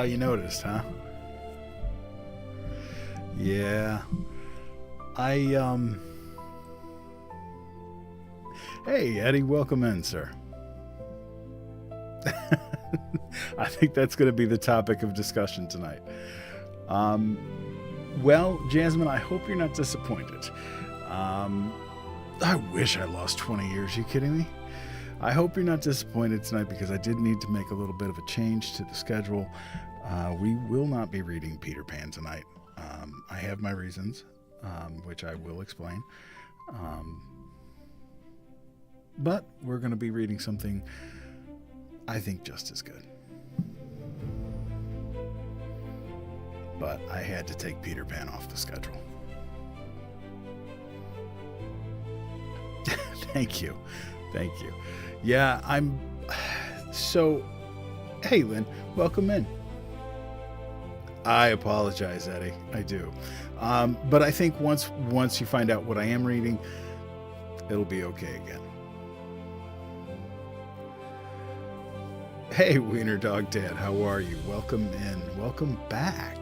You noticed, huh? Yeah. Hey, Eddie, welcome in, sir. I think that's going to be the topic of discussion tonight. Well, Jasmine, I hope you're not disappointed. I wish I lost 20 years. Are you kidding me? I hope you're not disappointed tonight because I did need to make a little bit of a change to the schedule. We will not be reading Peter Pan tonight. I have my reasons, which I will explain. But we're going to be reading something I think just as good. But I had to take Peter Pan off the schedule. Thank you. Yeah, so, hey Lynn, welcome in. I apologize, Eddie. I do. But I think once you find out what I am reading, it'll be okay again. Hey, Wiener Dog Dad, how are you? Welcome in. Welcome back.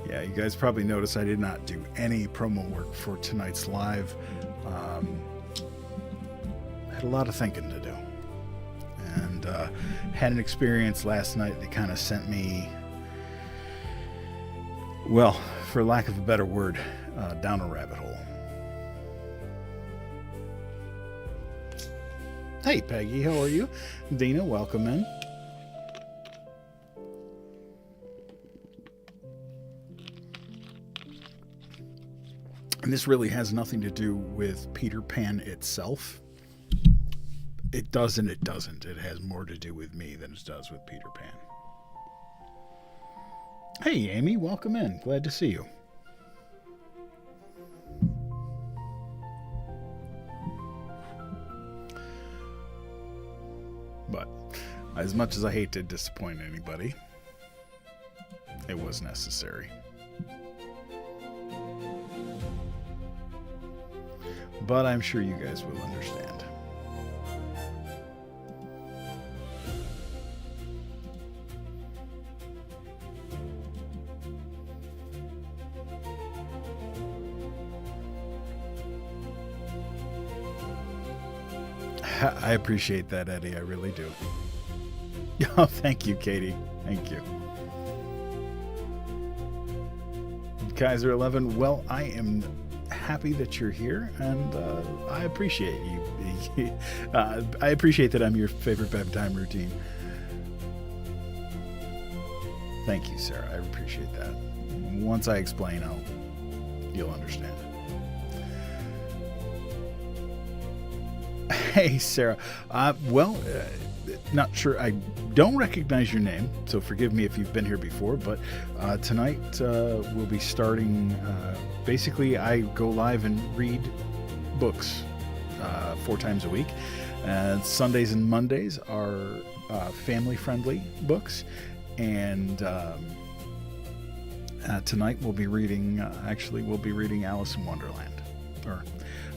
Yeah, you guys probably noticed I did not do any promo work for tonight's live. I had a lot of thinking to do. And had an experience last night that kind of sent me, well, for lack of a better word, down a rabbit hole. Hey, Peggy, how are you? Dina, welcome in. And this really has nothing to do with Peter Pan itself. It does and it doesn't. It has more to do with me than it does with Peter Pan. Hey, Amy, welcome in. Glad to see you. But as much as I hate to disappoint anybody, it was necessary. But I'm sure you guys will understand. I appreciate that, Eddie. I really do. Oh, thank you, Katie. Thank you. Kaiser 11, well, I am happy that you're here, and I appreciate you. I appreciate that I'm your favorite bedtime routine. Thank you, Sarah. I appreciate that. Once I explain, you'll understand. Hey, Sarah. Not sure. I don't recognize your name, so forgive me if you've been here before, but tonight we'll be starting. Basically, I go live and read books 4 times a week. Sundays and Mondays are family-friendly books, and tonight we'll be reading. We'll be reading Alice in Wonderland, or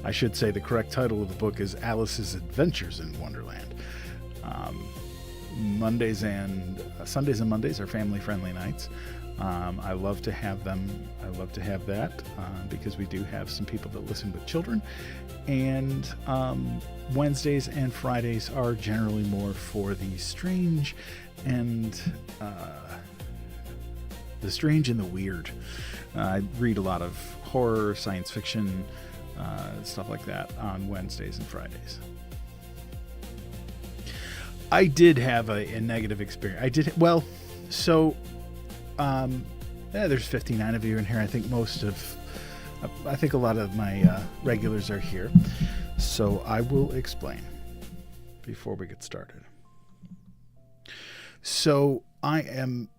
I should say the correct title of the book is Alice's Adventures in Wonderland. Sundays and Mondays are family-friendly nights. I love to have them. I love to have that because we do have some people that listen with children. And Wednesdays and Fridays are generally more for the strange and the weird. I read a lot of horror, science fiction, stuff like that on Wednesdays and Fridays. I did have a negative experience. There's 59 of you in here. I think a lot of my regulars are here. So I will explain before we get started. So I am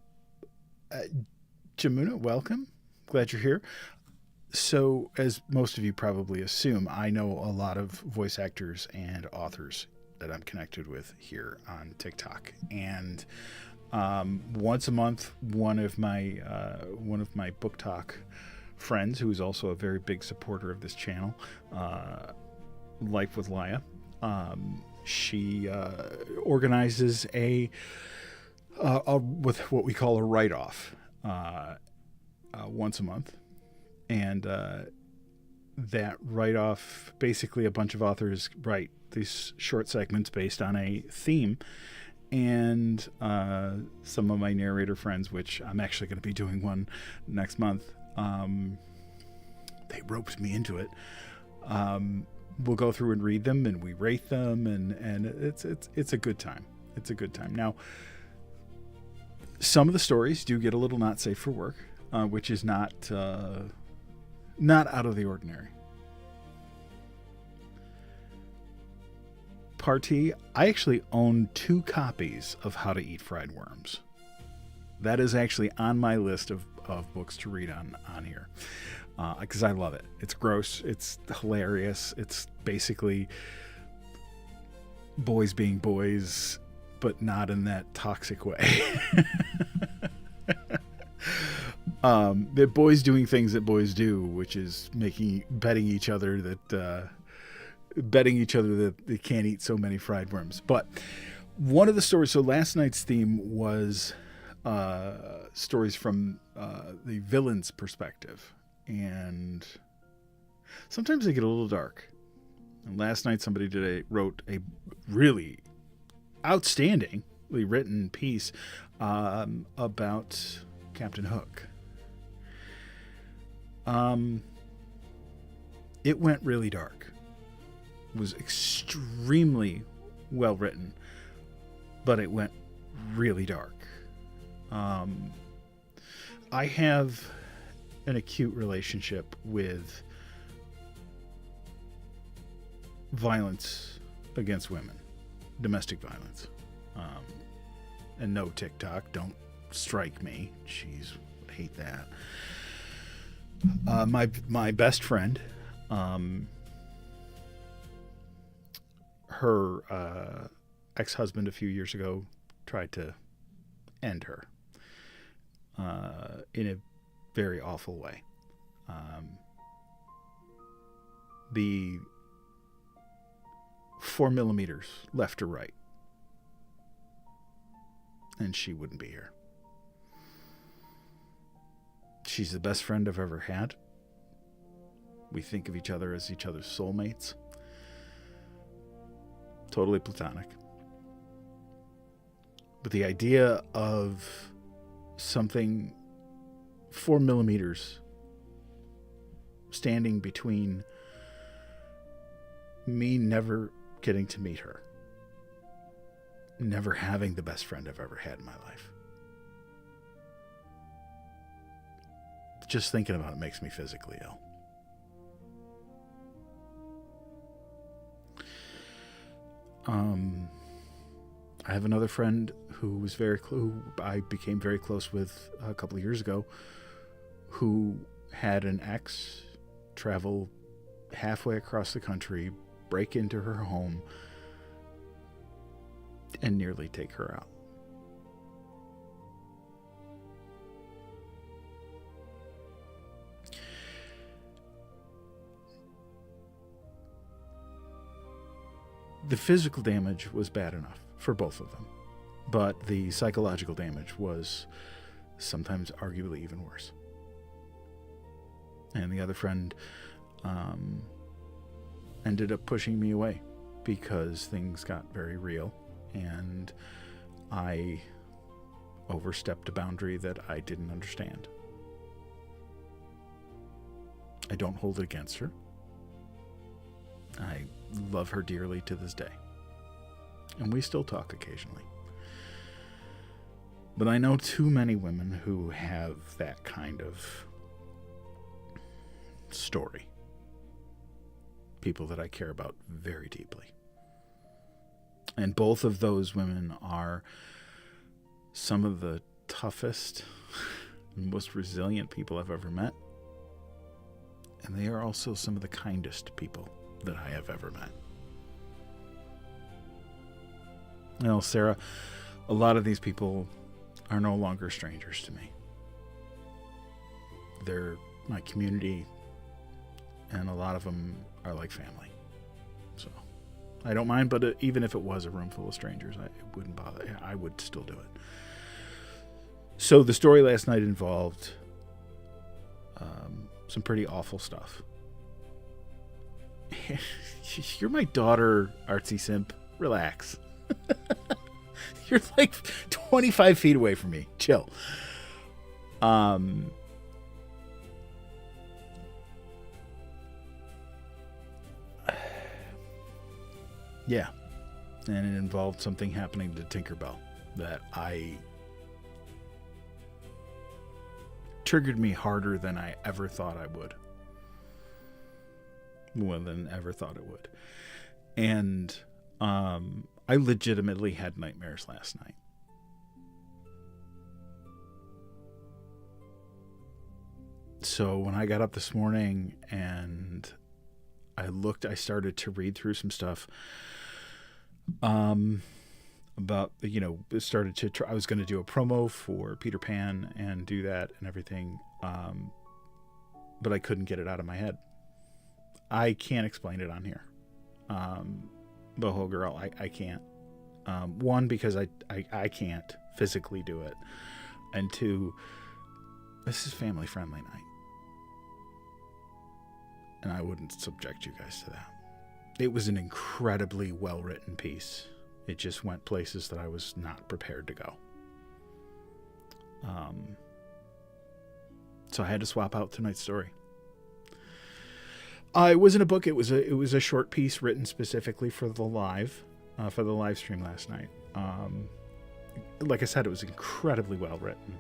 Jamuna, welcome. Glad you're here. So, as most of you probably assume, I know a lot of voice actors and authors that I'm connected with here on TikTok. And once a month, one of my book talk friends, who is also a very big supporter of this channel, Life with Laya, She organizes with what we call a write-off once a month, and that write-off, basically a bunch of authors write these short segments based on a theme, and some of my narrator friends, which I'm actually going to be doing one next month, they roped me into it. We'll go through and read them, and we rate them, and it's a good time. It's a good time. Now, some of the stories do get a little not safe for work, which is not out of the ordinary. Party, I actually own 2 copies of How to Eat Fried Worms. That is actually on my list of books to read on here, because I love it. It's gross. It's hilarious. It's basically boys being boys, but not in that toxic way. The boys doing things that boys do, which is betting each other that they can't eat so many fried worms. But one of the stories, so last night's theme was stories from the villain's perspective, and sometimes they get a little dark. And last night somebody wrote a really outstandingly written piece about Captain Hook. It went really dark. It was extremely well written, but it went really dark. I have an acute relationship with violence against women, domestic violence. And no, TikTok, don't strike me. Jeez, I hate that. My best friend, her ex-husband a few years ago tried to end her in a very awful way. The 4mm left or right, and she wouldn't be here. She's the best friend I've ever had. We think of each other as each other's soulmates. Totally platonic. But the idea of something 4mm standing between me never getting to meet her, never having the best friend I've ever had in my life. Just thinking about it makes me physically ill. I have another friend who was who I became very close with a couple of years ago, who had an ex travel halfway across the country, break into her home, and nearly take her out. The physical damage was bad enough for both of them, but the psychological damage was sometimes arguably even worse. And the other friend ended up pushing me away because things got very real, and I overstepped a boundary that I didn't understand. I don't hold it against her. I love her dearly to this day, and we still talk occasionally. But I know too many women who have that kind of story. People that I care about very deeply. And both of those women are some of the toughest, most resilient people I've ever met. And they are also some of the kindest people that I have ever met. Well, Sarah, a lot of these people are no longer strangers to me. They're my community, and a lot of them are like family. So I don't mind, but even if it was a room full of strangers, it wouldn't bother. I would still do it. So the story last night involved some pretty awful stuff. You're my daughter, artsy simp. Relax. You're like 25 feet away from me. Chill. Yeah. And it involved something happening to Tinkerbell that triggered me harder than I ever thought I would. More than ever thought it would. And I legitimately had nightmares last night. So when I got up this morning and I started to read through some stuff about, I was going to do a promo for Peter Pan and do that and everything. But I couldn't get it out of my head. I can't explain it on here. Boho Girl, I can't. One, because I can't physically do it. And two, this is family friendly night. And I wouldn't subject you guys to that. It was an incredibly well-written piece. It just went places that I was not prepared to go. So I had to swap out tonight's story. It wasn't a book. It was a short piece written specifically for the live stream last night. Like I said, it was incredibly well written,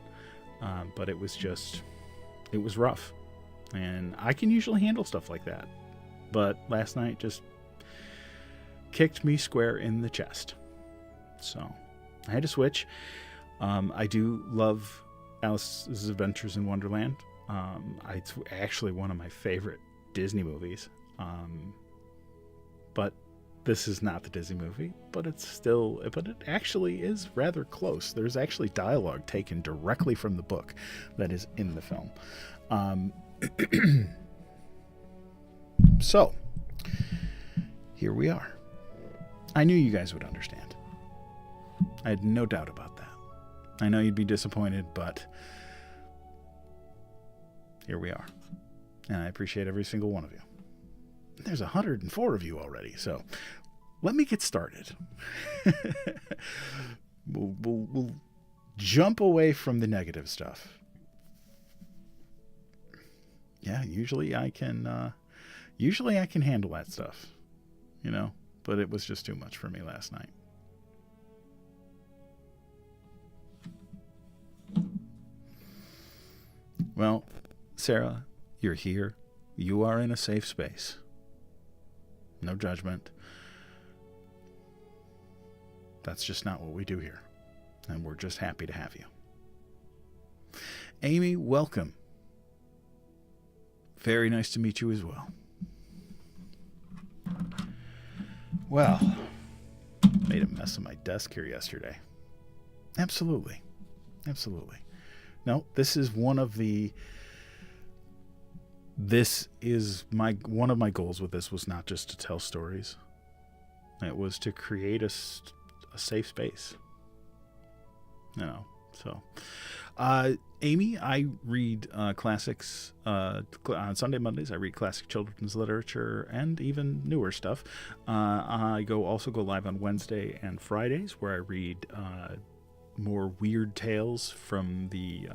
but it was rough, and I can usually handle stuff like that, but last night just kicked me square in the chest. So I had to switch. I do love Alice's Adventures in Wonderland. It's actually one of my favorite Disney movies, but this is not the Disney movie, but it actually is rather close. There's actually dialogue taken directly from the book that is in the film. So here we are. I knew you guys would understand. I had no doubt about that. I know you'd be disappointed, but here we are. And I appreciate every single one of you. There's 104 of you already, so let me get started. We'll jump away from the negative stuff. Yeah, usually I can handle that stuff, but it was just too much for me last night. Well, Sarah, you're here. You are in a safe space. No judgment. That's just not what we do here. And we're just happy to have you. Amy, welcome. Very nice to meet you as well. Well, made a mess of my desk here yesterday. Absolutely. No, this is one of my goals with this was not just to tell stories. It was to create a safe space. So Amy, I read classics on Sunday, Mondays. I read classic children's literature and even newer stuff. I also go live on Wednesday and Fridays, where I read more weird tales from the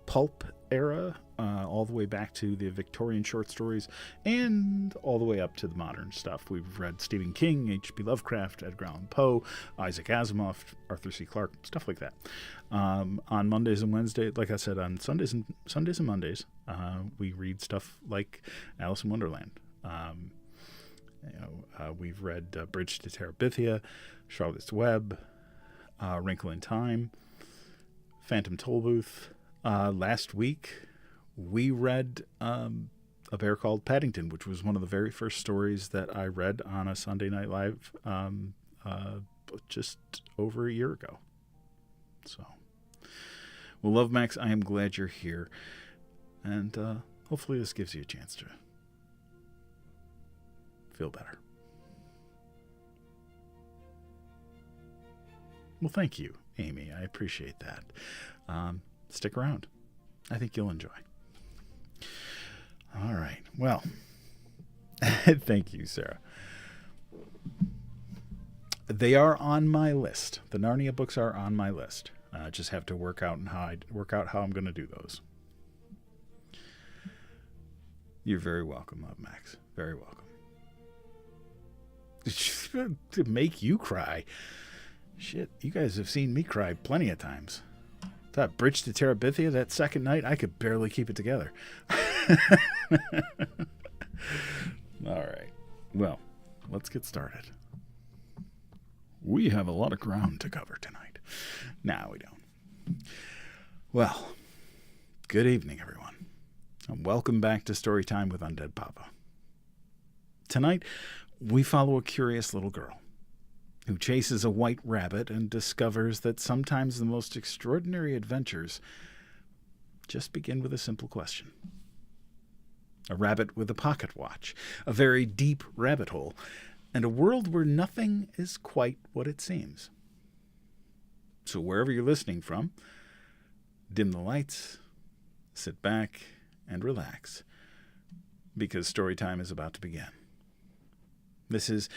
pulp era, all the way back to the Victorian short stories and all the way up to the modern stuff. We've read Stephen King, H.P. Lovecraft, Edgar Allan Poe, Isaac Asimov, Arthur C. Clarke, stuff like that. On Mondays and Wednesdays, like I said, on Sundays and Mondays, we read stuff like Alice in Wonderland. We've read Bridge to Terabithia, Charlotte's Web, Wrinkle in Time, Phantom Tollbooth. Last week, we read A Bear Called Paddington, which was one of the very first stories that I read on a Sunday Night Live just over a year ago. So, well, Love Max, I am glad you're here. And hopefully this gives you a chance to feel better. Well, thank you, Amy. I appreciate that. Stick around. I think you'll enjoy. All right. Well, thank you, Sarah. They are on my list. The Narnia books are on my list. I just have to work out how I'm going to do those. You're very welcome, Max. Very welcome. To make you cry. Shit, you guys have seen me cry plenty of times. That bridge to Terabithia that second night, I could barely keep it together. All right. Well, let's get started. We have a lot of ground to cover tonight. No, we don't. Well, good evening, everyone. And welcome back to Storytime with UndeadPapa. Tonight, we follow a curious little girl who chases a white rabbit and discovers that sometimes the most extraordinary adventures just begin with a simple question. A rabbit with a pocket watch, a very deep rabbit hole, and a world where nothing is quite what it seems. So wherever you're listening from, dim the lights, sit back, and relax, because Storytime is about to begin. This is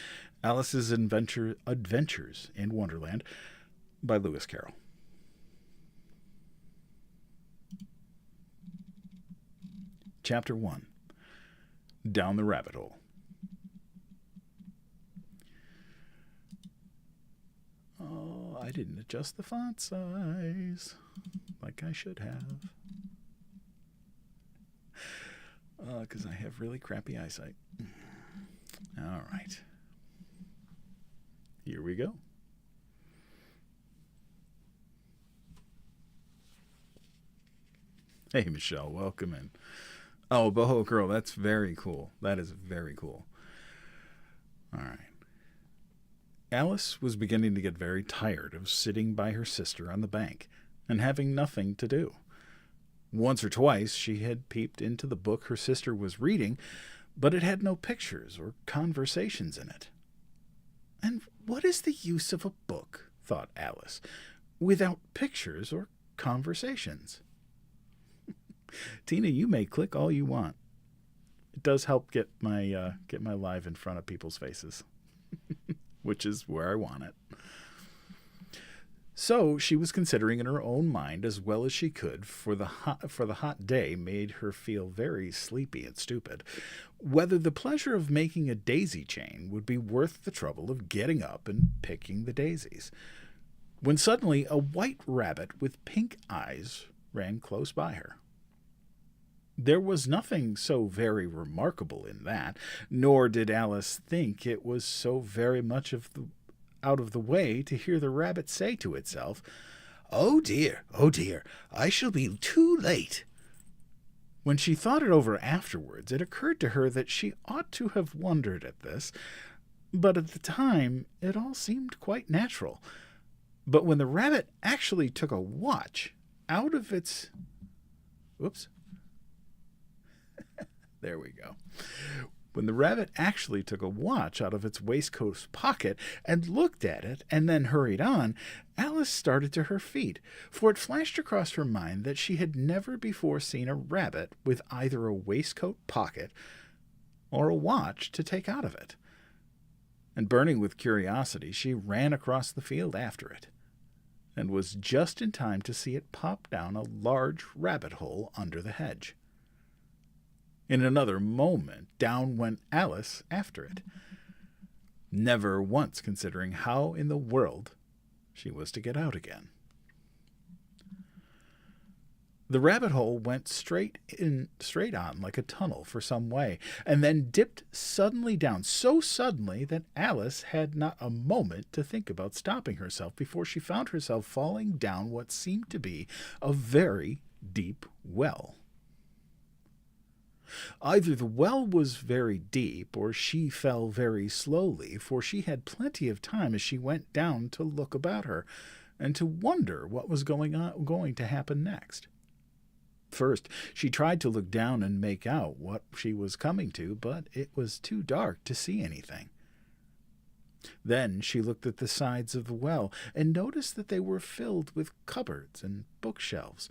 Alice's Adventures in Wonderland by Lewis Carroll. Chapter 1. Down the Rabbit Hole. Oh, I didn't adjust the font size like I should have. Because I have really crappy eyesight. All right. Here we go. Hey, Michelle, welcome in. Oh, Boho Girl, that's very cool. That is very cool. All right. Alice was beginning to get very tired of sitting by her sister on the bank and having nothing to do. Once or twice she had peeped into the book her sister was reading, but it had no pictures or conversations in it. And what is the use of a book, thought Alice, without pictures or conversations? Tina, you may click all you want. It does help get my live in front of people's faces, which is where I want it. So she was considering in her own mind as well as she could, for the hot day made her feel very sleepy and stupid, whether the pleasure of making a daisy chain would be worth the trouble of getting up and picking the daisies, when suddenly a white rabbit with pink eyes ran close by her. There was nothing so very remarkable in that, nor did Alice think it was so very much out of the way to hear the rabbit say to itself, oh dear, I shall be too late." When she thought it over afterwards, it occurred to her that she ought to have wondered at this, but at the time it all seemed quite natural. But when the rabbit actually took a watch out of its... Whoops. There we go. When the rabbit actually took a watch out of its waistcoat pocket and looked at it and then hurried on, Alice started to her feet, for it flashed across her mind that she had never before seen a rabbit with either a waistcoat pocket or a watch to take out of it. And burning with curiosity, she ran across the field after it, and was just in time to see it pop down a large rabbit hole under the hedge. In another moment, down went Alice after it, never once considering how in the world she was to get out again. The rabbit hole went straight on like a tunnel for some way, and then dipped suddenly down, so suddenly that Alice had not a moment to think about stopping herself before she found herself falling down what seemed to be a very deep well. Either the well was very deep, or she fell very slowly, for she had plenty of time as she went down to look about her, and to wonder what was going to happen next. First, she tried to look down and make out what she was coming to, but it was too dark to see anything. Then she looked at the sides of the well and noticed that they were filled with cupboards and bookshelves.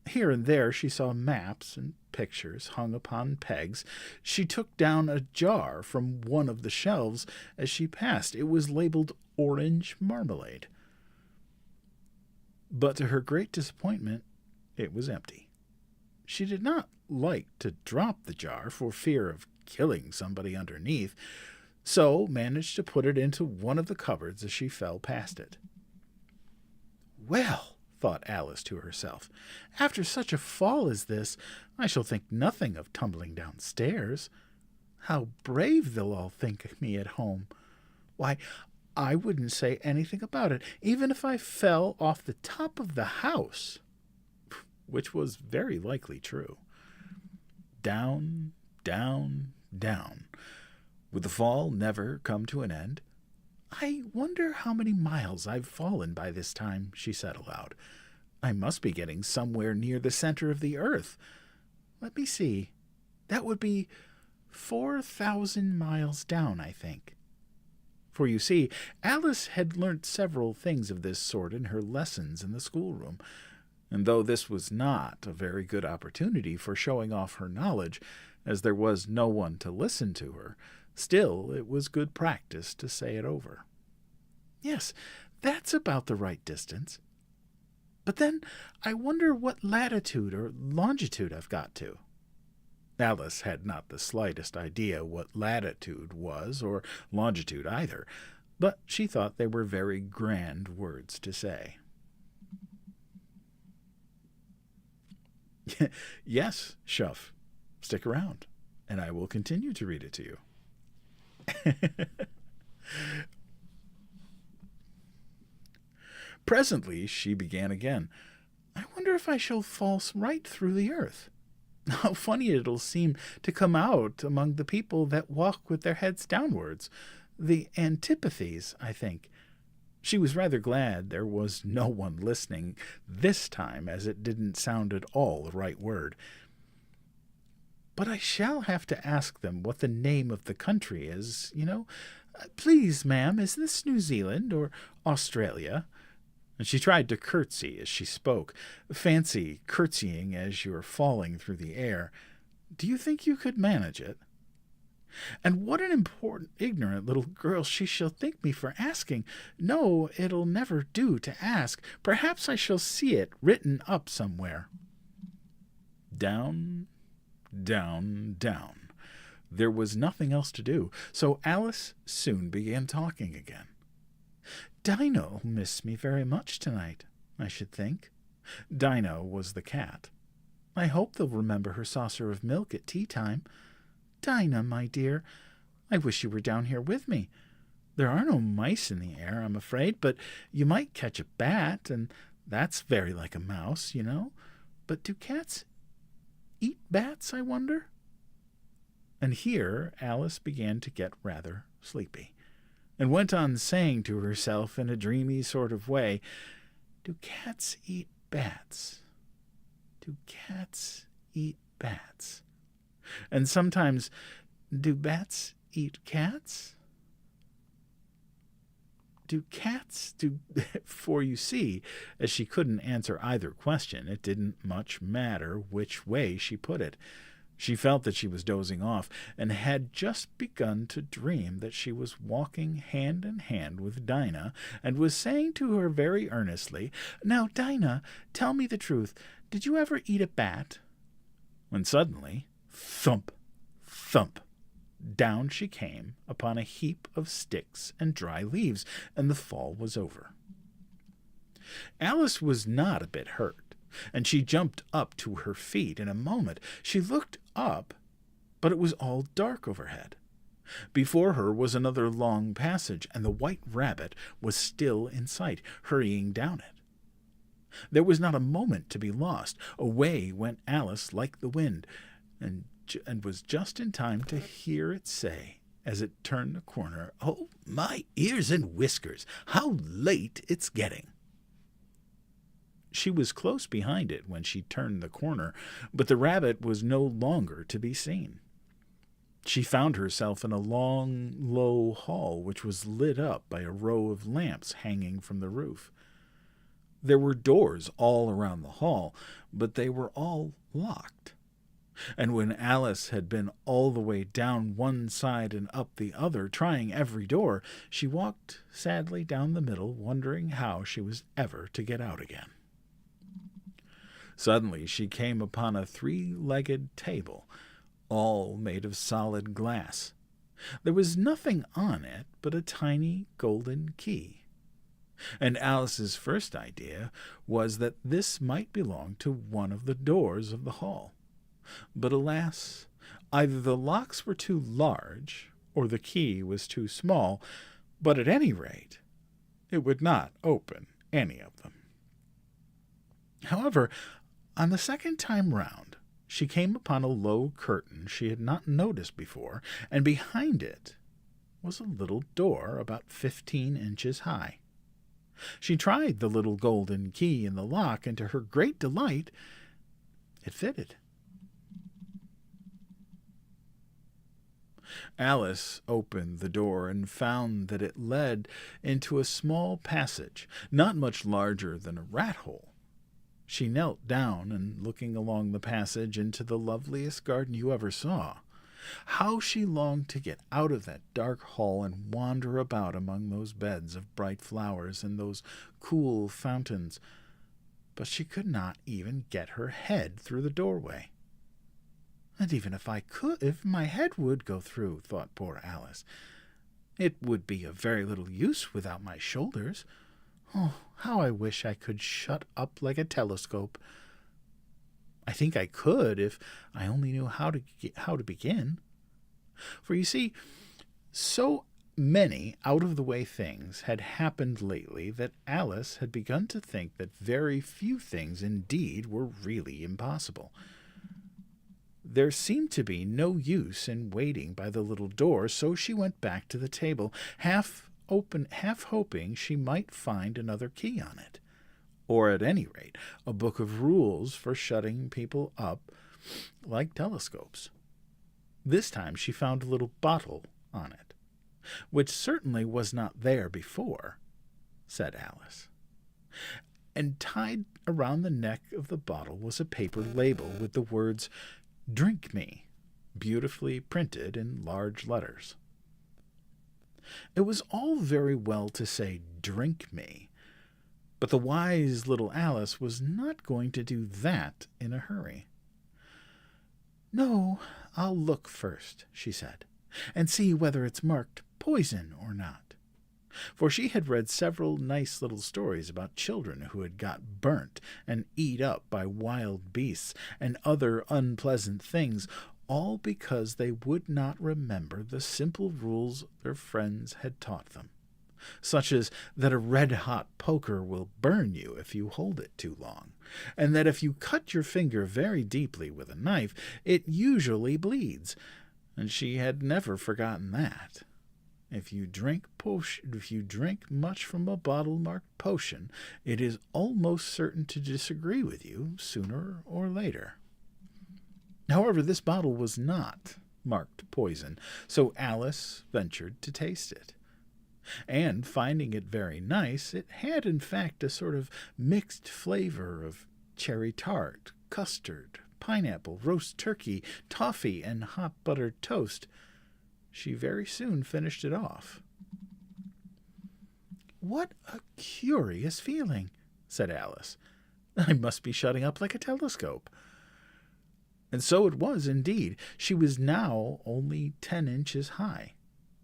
Here and there she saw maps and pictures hung upon pegs. She took down a jar from one of the shelves as she passed. It was labeled orange marmalade. But to her great disappointment, it was empty. She did not like to drop the jar for fear of killing somebody underneath, so managed to put it into one of the cupboards as she fell past it. Well, thought Alice to herself, after such a fall as this, I shall think nothing of tumbling downstairs. How brave they'll all think me at home. Why, I wouldn't say anything about it, even if I fell off the top of the house. Which was very likely true. Down, down, down. Would the fall never come to an end? I wonder how many miles I've fallen by this time, she said aloud. I must be getting somewhere near the center of the earth. Let me see. That would be 4,000 miles down, I think. For you see, Alice had learnt several things of this sort in her lessons in the schoolroom, and though this was not a very good opportunity for showing off her knowledge, as there was no one to listen to her, still it was good practice to say it over. Yes, that's about the right distance. But then I wonder what latitude or longitude I've got to. Alice had not the slightest idea what latitude was, or longitude either, but she thought they were very grand words to say. Yes, Shuff, stick around, and I will continue to read it to you. Presently she began again. I wonder if I shall fall right through the earth. How funny it'll seem to come out among the people that walk with their heads downwards. The antipathies, I think. She was rather glad there was no one listening this time, as it didn't sound at all the right word. But I shall have to ask them what the name of the country is, you know. Please, ma'am, is this New Zealand or Australia? And she tried to curtsy as she spoke. Fancy curtsying as you're falling through the air. Do you think you could manage it? And what an important, ignorant little girl she shall think me for asking. No, it'll never do to ask. Perhaps I shall see it written up somewhere. Down, down, down. There was nothing else to do, so Alice soon began talking again. Dinah'll miss me very much tonight, I should think. Dinah was the cat. I hope they'll remember her saucer of milk at tea time. Dinah, my dear, I wish you were down here with me. There are no mice in the air, I'm afraid, but you might catch a bat, and that's very like a mouse, you know. But do cats eat bats, I wonder? And here Alice began to get rather sleepy, and went on saying to herself in a dreamy sort of way, Do cats eat bats? Do cats eat bats? And sometimes, do bats eat cats? Do cats do... For you see, as she couldn't answer either question, it didn't much matter which way she put it. She felt that she was dozing off, and had just begun to dream that she was walking hand in hand with Dinah, and was saying to her very earnestly, Now, Dinah, tell me the truth. Did you ever eat a bat? When suddenly, thump, thump, down she came upon a heap of sticks and dry leaves, and the fall was over. Alice was not a bit hurt, and she jumped up to her feet in a moment. She looked up, but it was all dark overhead. Before her was another long passage, and the white rabbit was still in sight, hurrying down it. There was not a moment to be lost. Away went Alice like the wind, and was just in time to hear it say, as it turned the corner, Oh, my ears and whiskers, how late it's getting. She was close behind it when she turned the corner, but the rabbit was no longer to be seen. She found herself in a long, low hall which was lit up by a row of lamps hanging from the roof. There were doors all around the hall, but they were all locked. And when Alice had been all the way down one side and up the other, trying every door, she walked sadly down the middle, wondering how she was ever to get out again. Suddenly she came upon a three-legged table, all made of solid glass. There was nothing on it but a tiny golden key. And Alice's first idea was that this might belong to one of the doors of the hall. But alas, either the locks were too large or the key was too small, but at any rate, it would not open any of them. However, on the second time round, she came upon a low curtain she had not noticed before, and behind it was a little door about 15 inches high. She tried the little golden key in the lock, and to her great delight, it fitted. Alice opened the door and found that it led into a small passage, not much larger than a rat hole. She knelt down and, looking along the passage into the loveliest garden you ever saw, how she longed to get out of that dark hall and wander about among those beds of bright flowers and those cool fountains. But she could not even get her head through the doorway. And even if my head would go through, thought poor Alice, it would be of very little use without my shoulders. Oh, how I wish I could shut up like a telescope. I think I could if I only knew how to begin. For you see, so many out-of-the-way things had happened lately that Alice had begun to think that very few things indeed were really impossible. There seemed to be no use in waiting by the little door, so she went back to the table, half hoping she might find another key on it, or at any rate a book of rules for shutting people up like telescopes. This time she found a little bottle on it, which certainly was not there before, said Alice. And tied around the neck of the bottle was a paper label with the words, "Drink me," beautifully printed in large letters. It was all very well to say, "Drink me," but the wise little Alice was not going to do that in a hurry. "No, I'll look first," she said, "and see whether it's marked poison or not." For she had read several nice little stories about children who had got burnt and eat up by wild beasts and other unpleasant things, all because they would not remember the simple rules their friends had taught them, such as that a red-hot poker will burn you if you hold it too long, and that if you cut your finger very deeply with a knife, it usually bleeds, and she had never forgotten that. If you drink much from a bottle marked potion, it is almost certain to disagree with you sooner or later. However, this bottle was not marked poison, so Alice ventured to taste it. And, finding it very nice, it had in fact a sort of mixed flavor of cherry tart, custard, pineapple, roast turkey, toffee, and hot buttered toast. She very soon finished it off. "What a curious feeling," said Alice. "I must be shutting up like a telescope." And so it was indeed. She was now only 10 inches high,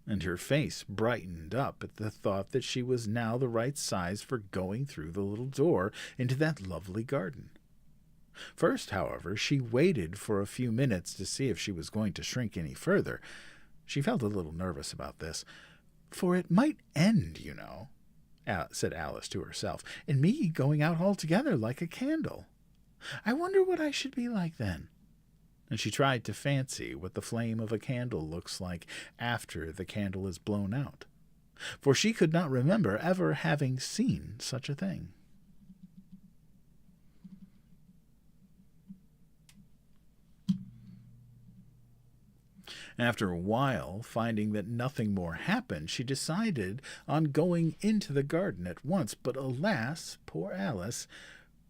and her face brightened up at the thought that she was now the right size for going through the little door into that lovely garden. First, however, she waited for a few minutes to see if she was going to shrink any further. She felt a little nervous about this, "for it might end, you know," said Alice to herself, "in me going out altogether like a candle. I wonder what I should be like then." And she tried to fancy what the flame of a candle looks like after the candle is blown out, for she could not remember ever having seen such a thing. After a while, finding that nothing more happened, she decided on going into the garden at once. But alas, poor Alice,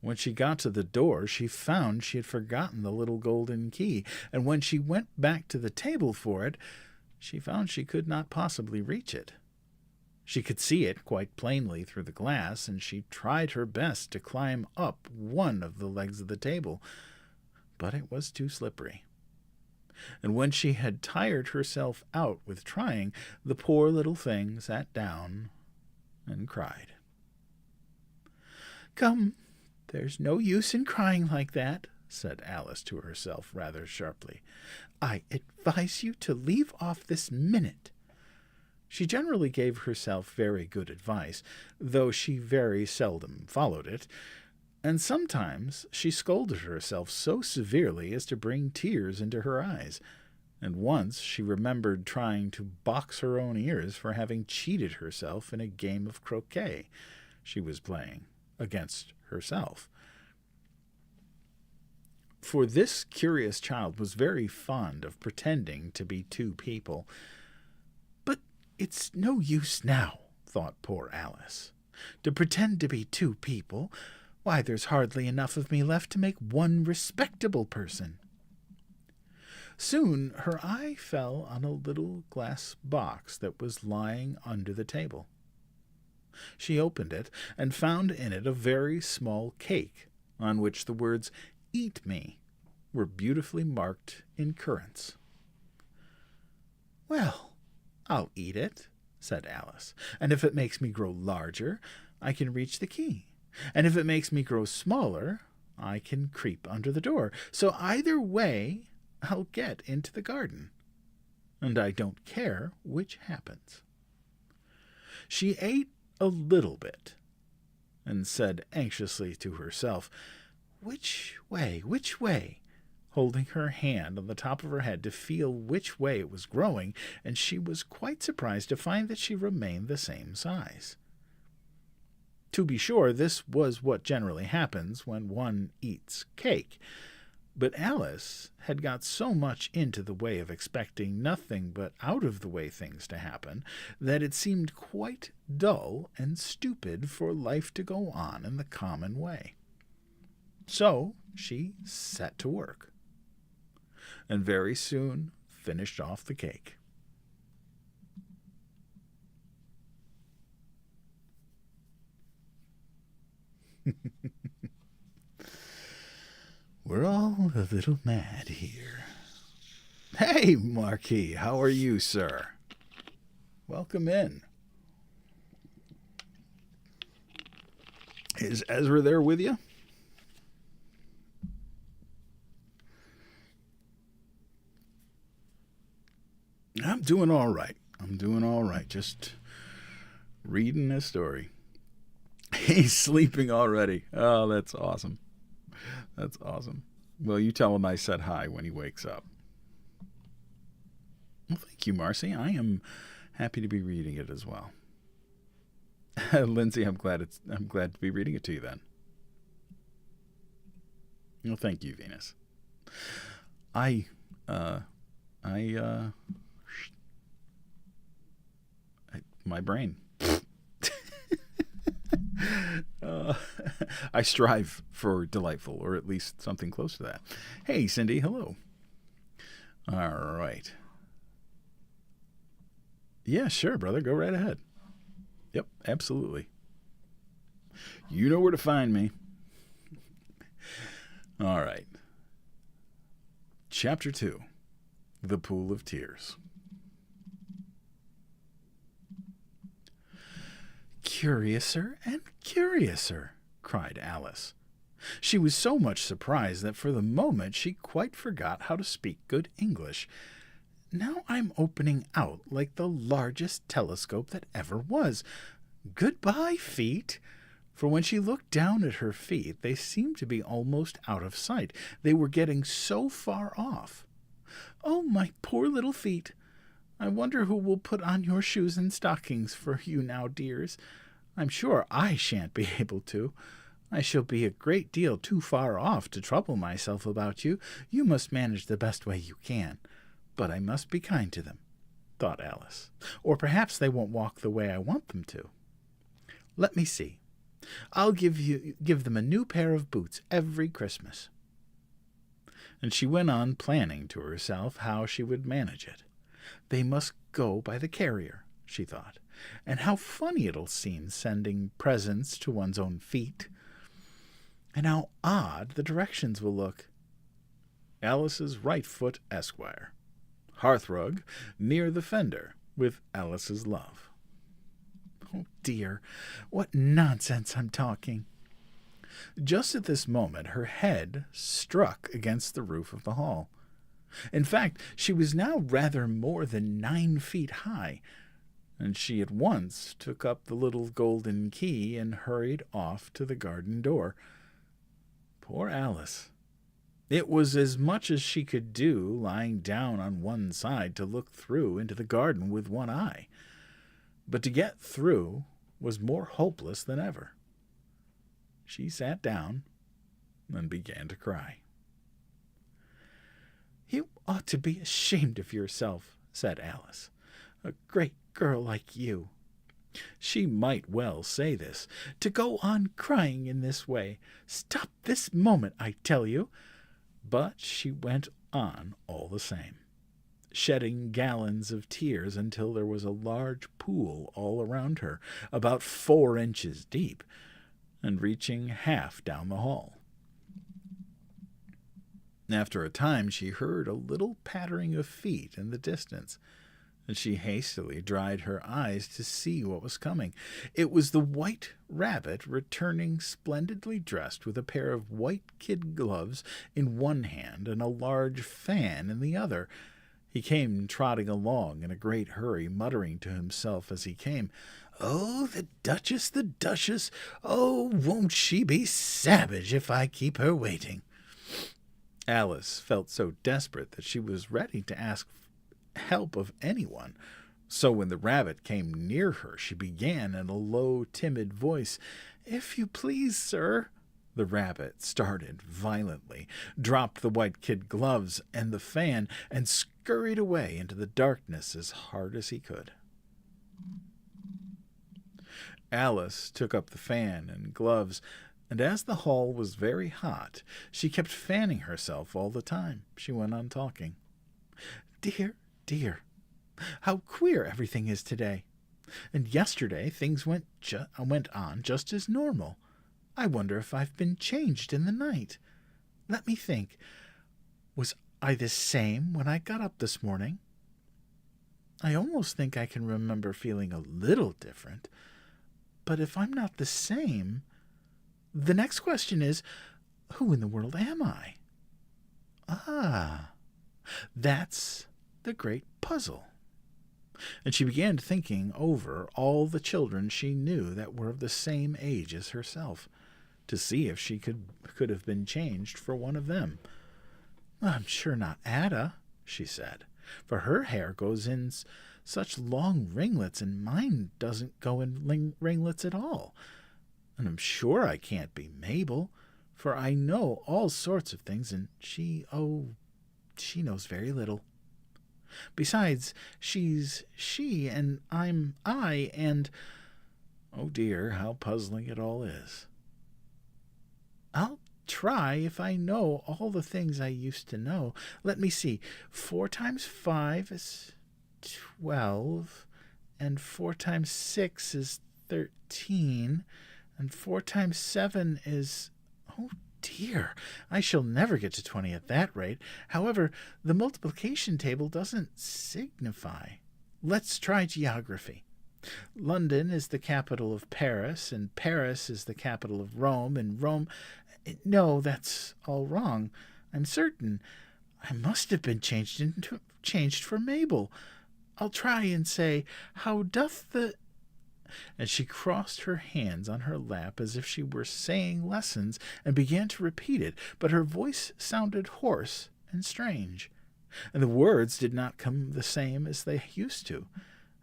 when she got to the door, she found she had forgotten the little golden key, and when she went back to the table for it, she found she could not possibly reach it. She could see it quite plainly through the glass, and she tried her best to climb up one of the legs of the table, but it was too slippery. And when she had tired herself out with trying, the poor little thing sat down and cried. "Come, there's no use in crying like that," said Alice to herself rather sharply. "I advise you to leave off this minute." She generally gave herself very good advice, though she very seldom followed it, and sometimes she scolded herself so severely as to bring tears into her eyes, and once she remembered trying to box her own ears for having cheated herself in a game of croquet she was playing against herself. For this curious child was very fond of pretending to be two people. "But it's no use now," thought poor Alice, "to pretend to be two people. Why, there's hardly enough of me left to make one respectable person." Soon her eye fell on a little glass box that was lying under the table. She opened it and found in it a very small cake, on which the words "Eat me" were beautifully marked in currants. "Well, I'll eat it," said Alice, "and if it makes me grow larger, I can reach the key. And if it makes me grow smaller, I can creep under the door. So either way, I'll get into the garden. And I don't care which happens." She ate a little bit, and said anxiously to herself, "Which way, which way?" holding her hand on the top of her head to feel which way it was growing, and she was quite surprised to find that she remained the same size. To be sure, this was what generally happens when one eats cake, but Alice had got so much into the way of expecting nothing but out-of-the-way things to happen that it seemed quite dull and stupid for life to go on in the common way. So she set to work, and very soon finished off the cake. We're all a little mad here. Hey, Marquis, how are you, sir? Welcome in. Is Ezra there with you? I'm doing all right. Just reading a story. He's sleeping already. Oh, that's awesome. That's awesome. Well, you tell him I said hi when he wakes up. Well, thank you, Marcy. I am happy to be reading it as well. Lindsay, I'm glad to be reading it to you then. Well, thank you, Venus. My brain. I strive for delightful, or at least something close to that. Hey, Cindy, hello. All right. Yeah, sure, brother. Go right ahead. Yep, absolutely. You know where to find me. All right. Chapter 2, The Pool of Tears. "Curiouser and curiouser," cried Alice. She was so much surprised that for the moment she quite forgot how to speak good English. "Now I'm opening out like the largest telescope that ever was. Goodbye, feet." For when she looked down at her feet, they seemed to be almost out of sight. They were getting so far off. "Oh, my poor little feet! I wonder who will put on your shoes and stockings for you now, dears. I'm sure I shan't be able to. I shall be a great deal too far off to trouble myself about you. You must manage the best way you can. But I must be kind to them, thought Alice, or perhaps they won't walk the way I want them to. Let me see. I'll give them a new pair of boots every Christmas. And she went on planning to herself how she would manage it. They must go by the carrier, she thought, and how funny it'll seem sending presents to one's own feet. And how odd the directions will look. Alice's right foot, Esquire. Hearthrug near the fender, with Alice's love. Oh dear, what nonsense I'm talking. Just at this moment her head struck against the roof of the hall. In fact, she was now rather more than 9 feet high, and she at once took up the little golden key and hurried off to the garden door. Poor Alice! It was as much as she could do, lying down on one side, to look through into the garden with one eye. But to get through was more hopeless than ever. She sat down and began to cry. "You ought to be ashamed of yourself," said Alice. "A great girl like you." She might well say this. "To go on crying in this way. Stop this moment, I tell you." But she went on all the same, shedding gallons of tears until there was a large pool all around her, about 4 inches deep, and reaching half down the hall. After a time she heard a little pattering of feet in the distance, and she hastily dried her eyes to see what was coming. It was the White Rabbit returning splendidly dressed, with a pair of white kid gloves in one hand and a large fan in the other. He came trotting along in a great hurry, muttering to himself as he came, "Oh, the Duchess, the Duchess! Oh, won't she be savage if I keep her waiting!" Alice felt so desperate that she was ready to ask help of anyone. So when the rabbit came near her, she began in a low, timid voice, "If you please, sir." The rabbit started violently, dropped the white kid gloves and the fan, and scurried away into the darkness as hard as he could. Alice took up the fan and gloves, and as the hall was very hot, she kept fanning herself all the time. She went on talking. "Dear, dear, how queer everything is today. And yesterday things went on just as normal. I wonder if I've been changed in the night. Let me think. Was I the same when I got up this morning? I almost think I can remember feeling a little different. But if I'm not the same, the next question is, who in the world am I? Ah, that's the great puzzle." And she began thinking over all the children she knew that were of the same age as herself, to see if she could have been changed for one of them. "I'm sure not Ada," she said, "for her hair goes in such long ringlets, and mine doesn't go in ringlets at all. And I'm sure I can't be Mabel, for I know all sorts of things, and she knows very little. Besides, she's she, and I'm I, and oh dear, how puzzling it all is. I'll try if I know all the things I used to know. Let me see. 4 times 5 is 12, and 4 times 6 is 13, and 4 times 7 is... oh dear, I shall never get to 20 at that rate. However, the multiplication table doesn't signify. Let's try geography. London is the capital of Paris, and Paris is the capital of Rome, and Rome... No, that's all wrong. I'm certain. I must have been changed for Mabel. I'll try and say, how doth the... And she crossed her hands on her lap as if she were saying lessons, and began to repeat it, but her voice sounded hoarse and strange, and the words did not come the same as they used to.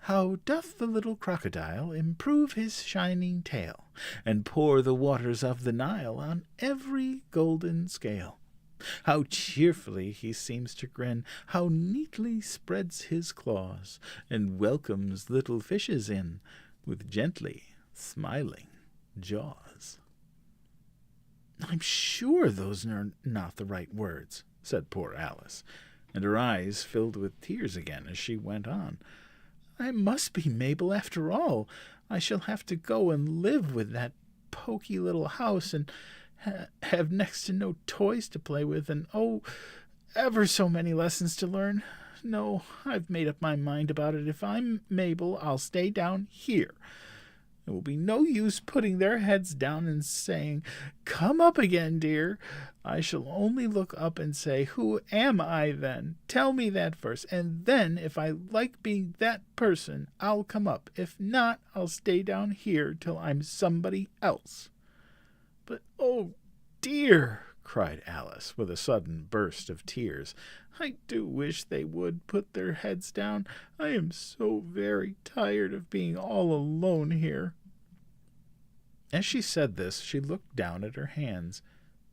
How doth the little crocodile improve his shining tail, and pour the waters of the Nile on every golden scale? How cheerfully he seems to grin, how neatly spreads his claws, and welcomes little fishes in with gently smiling jaws. I'm sure those are not the right words, said poor Alice, and her eyes filled with tears again as she went on. I must be Mabel after all. I shall have to go and live with that poky little house and have next to no toys to play with and, oh, ever so many lessons to learn. No, I've made up my mind about it. If I'm Mabel, I'll stay down here. It will be no use putting their heads down and saying, "Come up again, dear." I shall only look up and say, "Who am I then? Tell me that first, and then if I like being that person, I'll come up. If not, I'll stay down here till I'm somebody else." But, oh, dear, cried Alice, with a sudden burst of tears, I do wish they would put their heads down. I am so very tired of being all alone here. As she said this, she looked down at her hands,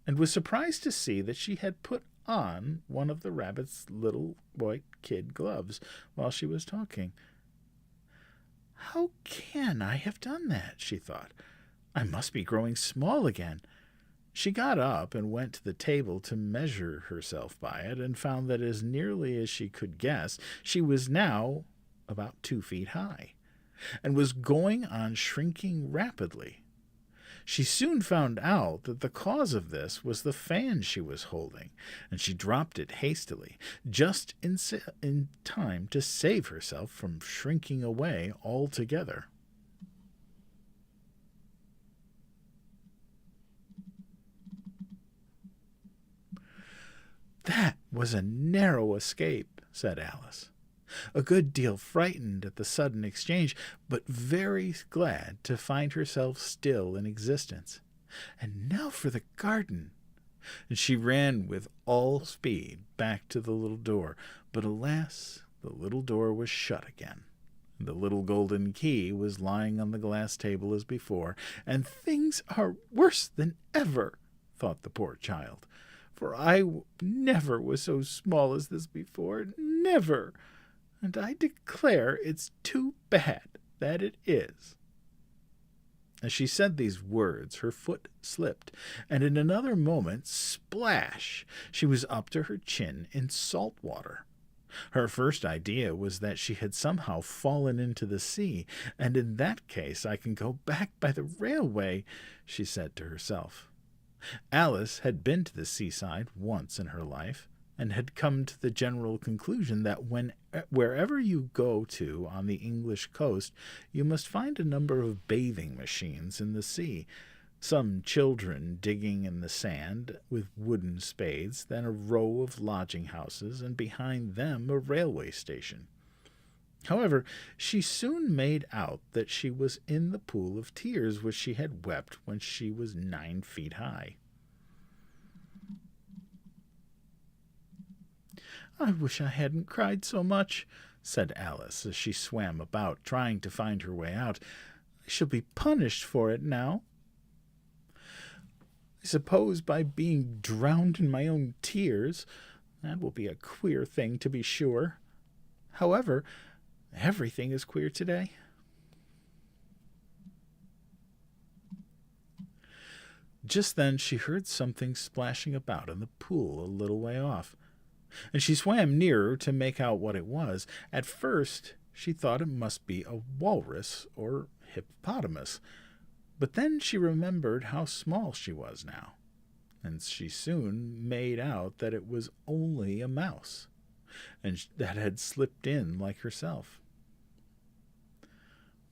and was surprised to see that she had put on one of the rabbit's little white kid gloves while she was talking. How can I have done that? She thought. I must be growing small again. She got up and went to the table to measure herself by it, and found that as nearly as she could guess, she was now about 2 feet high, and was going on shrinking rapidly. She soon found out that the cause of this was the fan she was holding, and she dropped it hastily, just in time to save herself from shrinking away altogether. That was a narrow escape, said Alice, a good deal frightened at the sudden exchange, but very glad to find herself still in existence. And now for the garden. And she ran with all speed back to the little door, but alas, the little door was shut again. The little golden key was lying on the glass table as before, and things are worse than ever, thought the poor child. For I never was so small as this before, never, and I declare it's too bad that it is. As she said these words, her foot slipped, and in another moment, splash, she was up to her chin in salt water. Her first idea was that she had somehow fallen into the sea, and in that case I can go back by the railway, she said to herself. Alice had been to the seaside once in her life, and had come to the general conclusion that wherever you go to on the English coast, you must find a number of bathing machines in the sea, some children digging in the sand with wooden spades, then a row of lodging-houses, and behind them a railway station. However, she soon made out that she was in the pool of tears which she had wept when she was 9 feet high. I wish I hadn't cried so much, said Alice, as she swam about, trying to find her way out. I shall be punished for it now. I suppose by being drowned in my own tears. That will be a queer thing, to be sure. However, everything is queer today. Just then she heard something splashing about in the pool a little way off, and she swam nearer to make out what it was. At first she thought it must be a walrus or hippopotamus, but then she remembered how small she was now, and she soon made out that it was only a mouse, and that had slipped in like herself.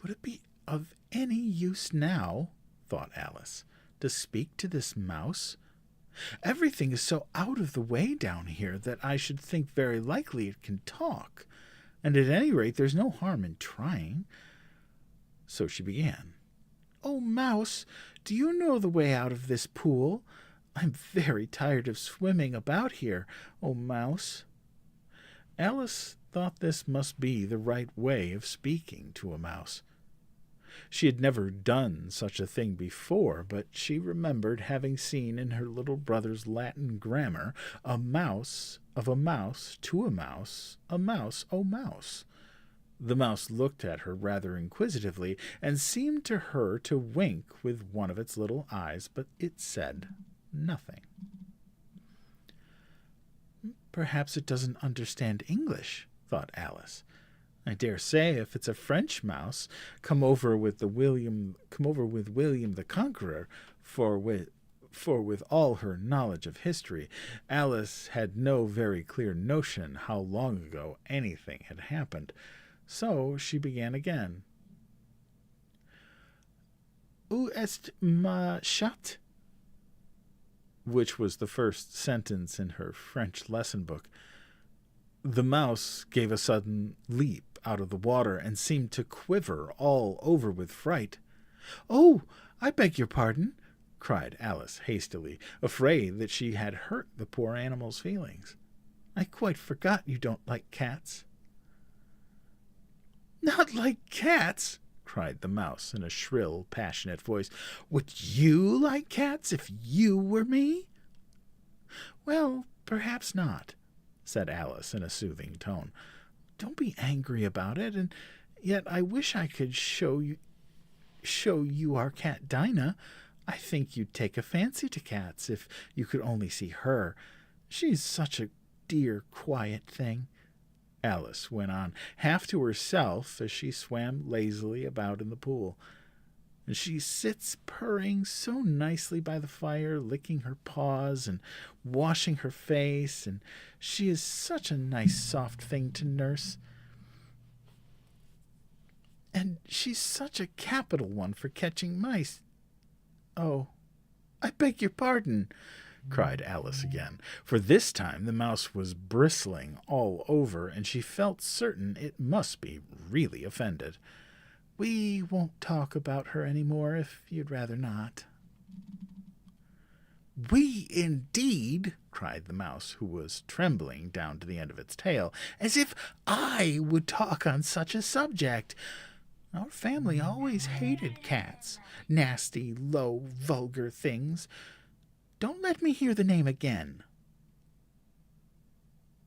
Would it be of any use now, thought Alice, to speak to this mouse? Everything is so out of the way down here that I should think very likely it can talk, and at any rate there's no harm in trying. So she began. Oh, mouse, do you know the way out of this pool? I'm very tired of swimming about here, oh, mouse. Alice thought this must be the right way of speaking to a mouse. She had never done such a thing before, but she remembered having seen in her little brother's Latin grammar a mouse of a mouse to a mouse, oh mouse. The mouse looked at her rather inquisitively, and seemed to her to wink with one of its little eyes, but it said nothing. "Perhaps it doesn't understand English," thought Alice. "I dare say if it's a French mouse, come over with William the Conqueror, for with all her knowledge of history, Alice had no very clear notion how long ago anything had happened. So she began again. "Où est ma chatte?" which was the first sentence in her French lesson book. The mouse gave a sudden leap out of the water and seemed to quiver all over with fright. "Oh, I beg your pardon," cried Alice hastily, afraid that she had hurt the poor animal's feelings. "I quite forgot you don't like cats." "Not like cats!" cried the mouse in a shrill, passionate voice. "Would you like cats if you were me?" "Well, perhaps not," said Alice in a soothing tone. "Don't be angry about it, and yet I wish I could show you our cat Dinah. I think you'd take a fancy to cats if you could only see her. She's such a dear, quiet thing," Alice went on, half to herself as she swam lazily about in the pool. "And she sits purring so nicely by the fire, licking her paws and washing her face, and she is such a nice soft thing to nurse. And she's such a capital one for catching mice. Oh, I beg your pardon," cried Alice again, for this time the mouse was bristling all over, and she felt certain it must be really offended. "We won't talk about her any more if you'd rather not." "We indeed!" cried the mouse, who was trembling down to the end of its tail. "As if I would talk on such a subject! Our family always hated cats. Nasty, low, vulgar things. Don't let me hear the name again."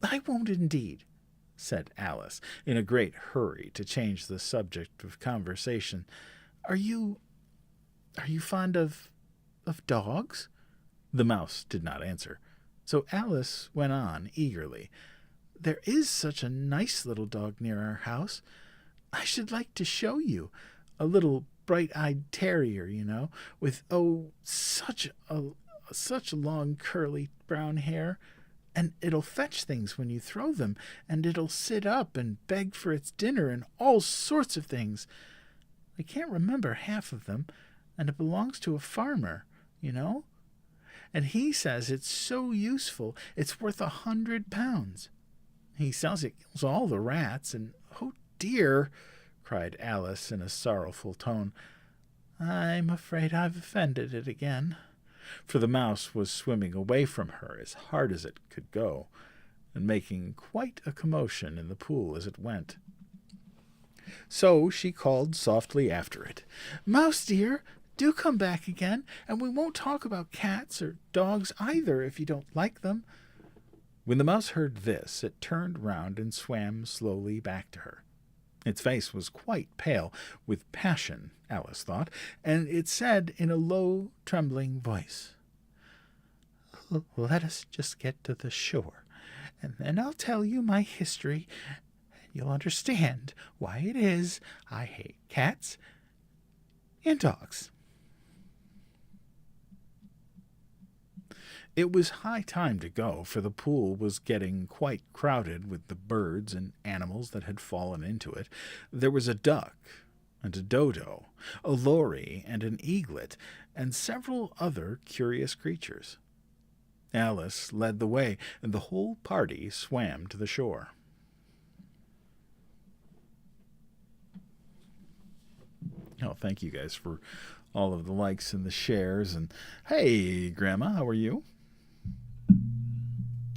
"I won't indeed," said Alice, in a great hurry to change the subject of conversation. Are you fond of dogs?" The mouse did not answer, so Alice went on eagerly. "There is such a nice little dog near our house. I should like to show you. A little bright-eyed terrier, with, such long curly brown hair. And it'll fetch things when you throw them, and it'll sit up and beg for its dinner and all sorts of things. I can't remember half of them, and it belongs to a farmer, And he says it's so useful it's worth £100. He says it kills all the rats, and oh dear," cried Alice in a sorrowful tone, "I'm afraid I've offended it again." For the mouse was swimming away from her as hard as it could go, and making quite a commotion in the pool as it went. So she called softly after it, "Mouse dear, do come back again, and we won't talk about cats or dogs either if you don't like them." When the mouse heard this, it turned round and swam slowly back to her. Its face was quite pale with passion, Alice thought, and it said in a low, trembling voice, "Let us just get to the shore, and then I'll tell you my history, and you'll understand why it is I hate cats and dogs." It was high time to go, for the pool was getting quite crowded with the birds and animals that had fallen into it. There was a duck and a dodo, a lory and an eaglet, and several other curious creatures. Alice led the way, and the whole party swam to the shore. Oh, thank you guys for all of the likes and the shares. And hey, Grandma, how are you?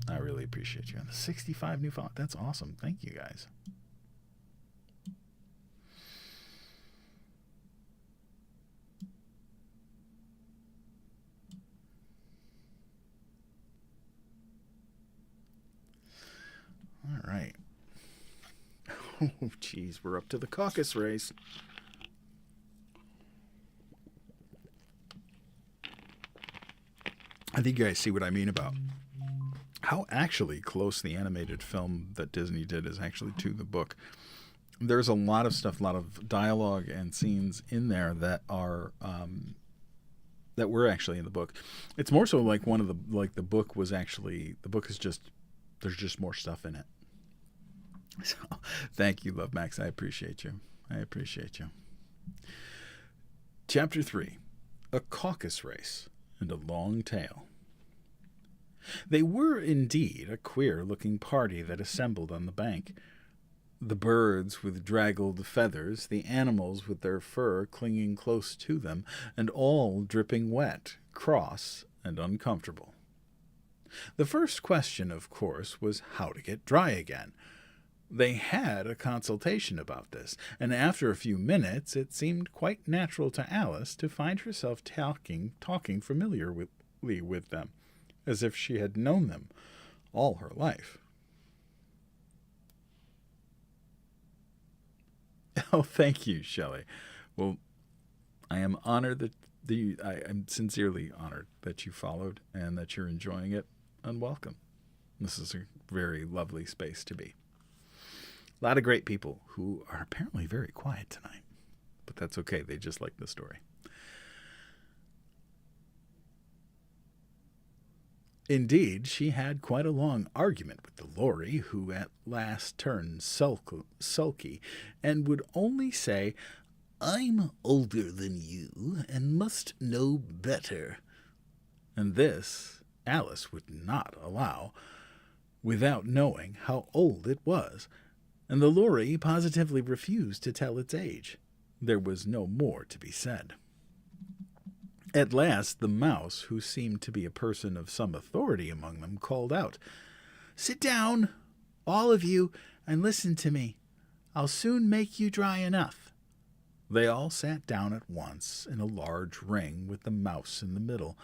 I really appreciate you. And the 65 new followers. That's awesome. Thank you, guys. Oh, geez, we're up to the caucus race. I think you guys see what I mean about how actually close the animated film that Disney did is actually to the book. There's a lot of stuff, a lot of dialogue and scenes in there that are that were actually in the book. It's more so like the book is just, there's just more stuff in it. So, thank you, Love Max. I appreciate you. Chapter 3, A Caucus Race and a Long Tale. They were indeed a queer-looking party that assembled on the bank. The birds with draggled feathers, the animals with their fur clinging close to them, and all dripping wet, cross, and uncomfortable. The first question, of course, was how to get dry again. They had a consultation about this, and after a few minutes it seemed quite natural to Alice to find herself talking familiarly with them, as if she had known them all her life. Oh, thank you, Shelley. Well, I am honored that I'm sincerely honored that you followed and that you're enjoying it, and welcome. This is a very lovely space to be. A lot of great people who are apparently very quiet tonight, but that's okay. They just like the story. Indeed, she had quite a long argument with the Lory, who at last turned sulky, and would only say, "I'm older than you, and must know better." And this Alice would not allow, without knowing how old it was, and the Lory positively refused to tell its age. There was no more to be said. At last the mouse, who seemed to be a person of some authority among them, called out, "Sit down, all of you, and listen to me. I'll soon make you dry enough." They all sat down at once in a large ring with the mouse in the middle.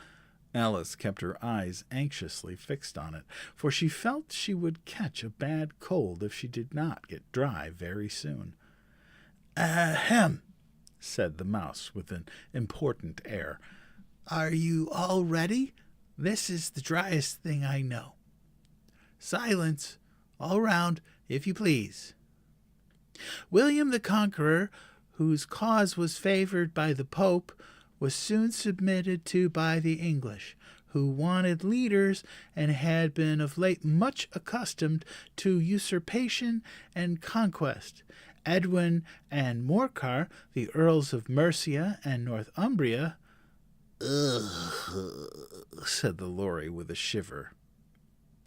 Alice kept her eyes anxiously fixed on it, for she felt she would catch a bad cold if she did not get dry very soon. "Ahem," said the mouse with an important air. "Are you all ready? This is the driest thing I know. Silence, all round, if you please. William the Conqueror, whose cause was favored by the Pope, was soon submitted to by the English, who wanted leaders and had been of late much accustomed to usurpation and conquest. Edwin and Morcar, the Earls of Mercia and Northumbria—" "Ugh," said the Lory with a shiver.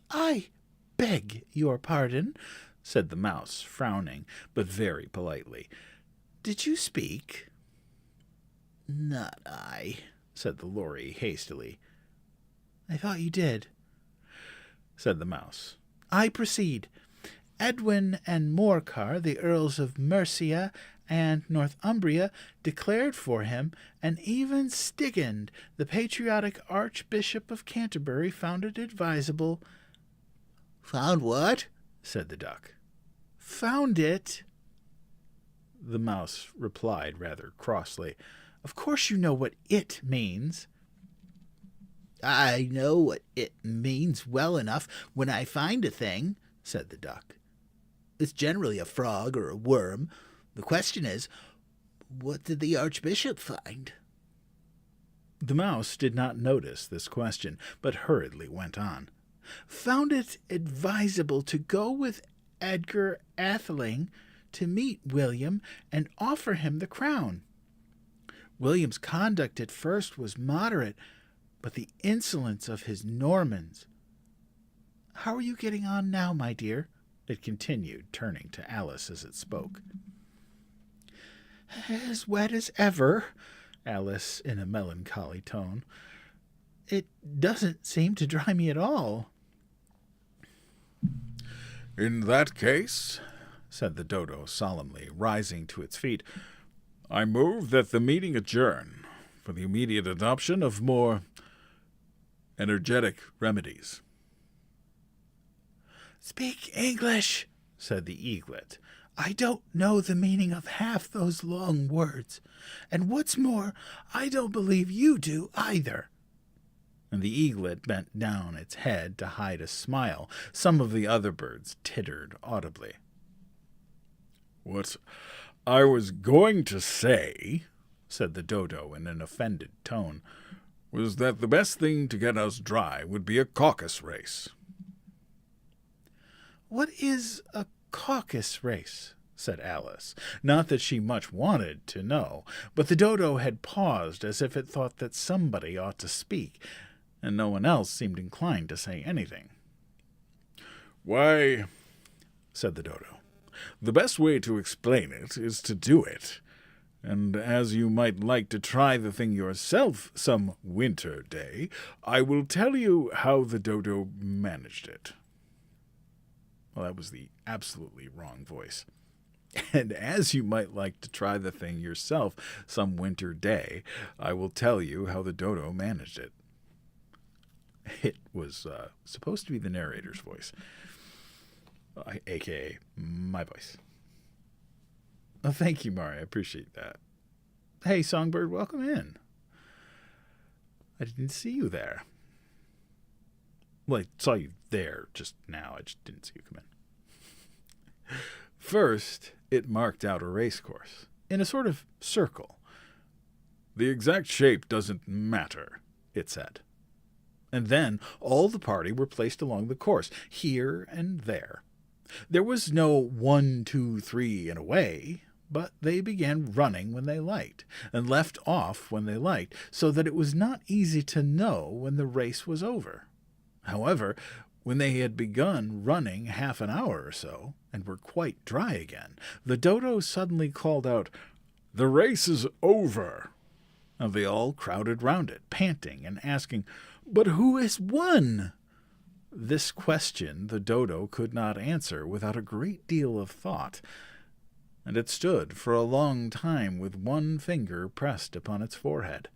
"I beg your pardon," said the mouse, frowning, but very politely. "Did you speak?" "Not I," said the Lory hastily. "I thought you did," said the mouse. "I proceed. Edwin and Morcar, the Earls of Mercia and Northumbria, declared for him, and even Stigand, the patriotic Archbishop of Canterbury, found it advisable—" "Found what?" said the duck. "Found it," the mouse replied rather crossly. "Of course you know what 'it' means." "I know what 'it' means well enough when I find a thing," said the duck. "It's generally a frog or a worm. The question is, what did the Archbishop find?" The mouse did not notice this question, but hurriedly went on. "Found it advisable to go with Edgar Atheling to meet William and offer him the crown. William's conduct at first was moderate, but the insolence of his Normans— How are you getting on now, my dear?" it continued, turning to Alice as it spoke. "As wet as ever," Alice in a melancholy tone. "It doesn't seem to dry me at all." "In that case," said the dodo solemnly, rising to its feet, "I move that the meeting adjourn for the immediate adoption of more energetic remedies." "Speak English," said the eaglet. I don't know the meaning of half those long words, and what's more, I don't believe you do either." And the eaglet bent down its head to hide a smile. Some of the other birds tittered audibly. "What I was going to say," said the dodo in an offended tone, "was that the best thing to get us dry would be a caucus race." "What is a caucus race?" said Alice. Not that she much wanted to know, but the dodo had paused as if it thought that somebody ought to speak, and no one else seemed inclined to say anything. "Why," said the dodo, "the best way to explain it is to do it. And as you might like to try the thing yourself some winter day, I will tell you how the dodo managed it." Well, that was the absolutely wrong voice. "And as you might like to try the thing yourself some winter day, I will tell you how the dodo managed it." It was supposed to be the narrator's voice, a.k.a. my voice. Oh, thank you, Mari. I appreciate that. Hey, Songbird, welcome in. I didn't see you there. Well, I saw you there just now. I just didn't see you come in. First, it marked out a race course in a sort of circle. "The exact shape doesn't matter," it said. And then all the party were placed along the course, here and there. There was no 1, 2, 3, and away, but they began running when they liked, and left off when they liked, so that it was not easy to know when the race was over. However, when they had begun running half an hour or so, and were quite dry again, the dodo suddenly called out, "The race is over!" And they all crowded round it, panting and asking, "But who has won?" This question the dodo could not answer without a great deal of thought, and it stood for a long time with one finger pressed upon its forehead,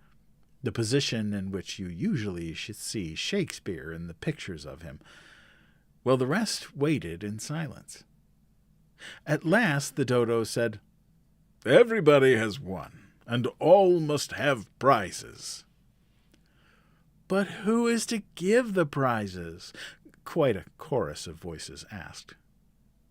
the position in which you usually see Shakespeare in the pictures of him, while the rest waited in silence. At last the dodo said, "Everybody has won, and all must have prizes." "But who is to give the prizes?" quite a chorus of voices asked.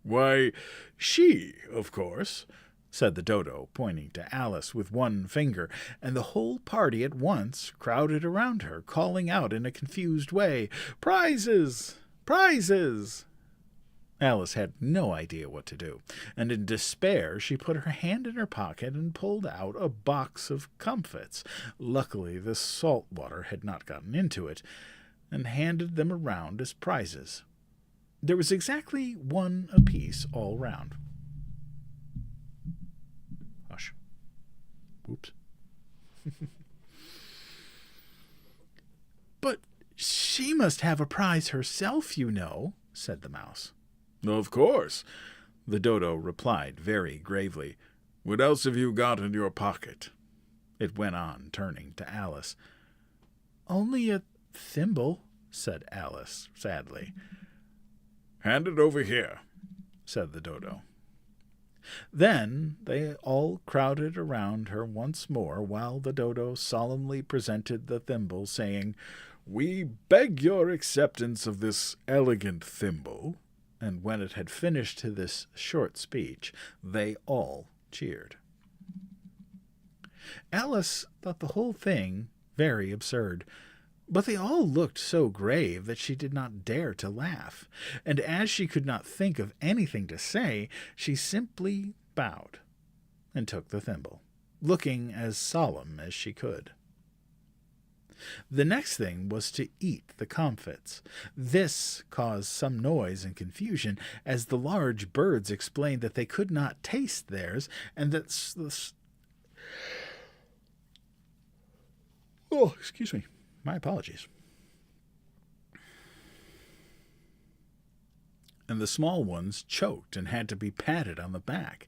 "Why, she, of course," said the dodo, pointing to Alice with one finger, and the whole party at once crowded around her, calling out in a confused way, "Prizes! Prizes!" Alice had no idea what to do, and in despair she put her hand in her pocket and pulled out a box of comfits. Luckily the salt water had not gotten into it, and handed them around as prizes. There was exactly one apiece all round. Hush. Oops. "But she must have a prize herself, you know," said the mouse. "Of course," the dodo replied very gravely. "What else have you got in your pocket?" It went on, turning to Alice. "Only a thimble," said Alice sadly. "Hand it over here," said the dodo. Then they all crowded around her once more, while the dodo solemnly presented the thimble, saying, "We beg your acceptance of this elegant thimble." And when it had finished this short speech, they all cheered. Alice thought the whole thing very absurd, but they all looked so grave that she did not dare to laugh, and as she could not think of anything to say, she simply bowed and took the thimble, looking as solemn as she could. The next thing was to eat the comfits. This caused some noise and confusion, as the large birds explained that they could not taste theirs, and that Oh, excuse me. My apologies. And the small ones choked and had to be patted on the back.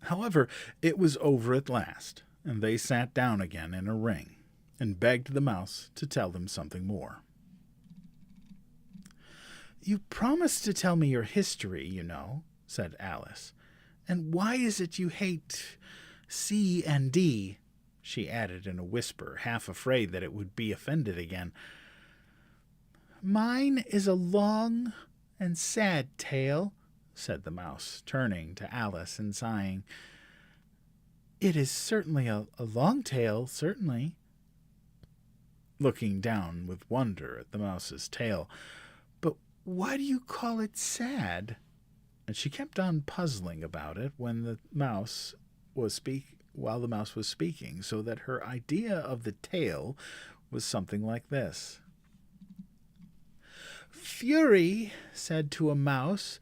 However, it was over at last, and they sat down again in a ring, and begged the mouse to tell them something more. "You promised to tell me your history, you know," said Alice, And why is it you hate C and D?" she added in a whisper, half afraid that it would be offended again. "Mine is a long and sad tale," said the mouse, turning to Alice and sighing. "It is certainly a long tale, certainly," looking down with wonder at the mouse's tail. "But why do you call it sad?" And she kept on puzzling about it while the mouse was speaking, so that her idea of the tale was something like this. "Fury said to a mouse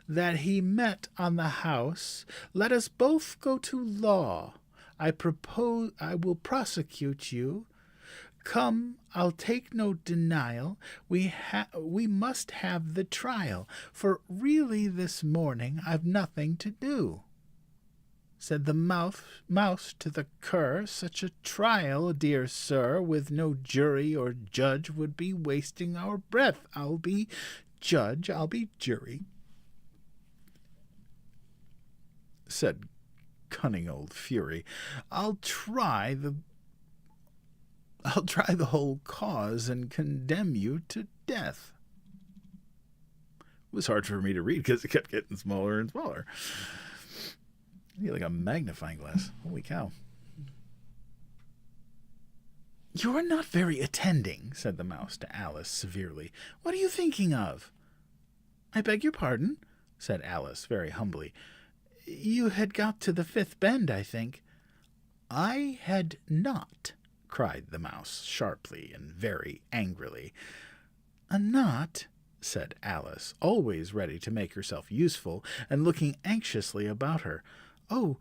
that he met on the house, 'Let us both go to law. I will prosecute you. Come, I'll take no denial. We must have the trial, for really this morning I've nothing to do.' Said the mouse to the cur, 'Such a trial, dear sir, with no jury or judge would be wasting our breath. I'll be judge, I'll be jury,' said cunning old Fury. I'll try the whole cause and condemn you to death." It was hard for me to read because it kept getting smaller and smaller. I need like a magnifying glass. Holy cow. "You're not very attending," said the mouse to Alice severely. "What are you thinking of?" "I beg your pardon," said Alice very humbly. "You had got to the fifth bend, I think." "I had not," cried the mouse sharply and very angrily. "A knot?" said Alice, always ready to make herself useful, and looking anxiously about her. "Oh,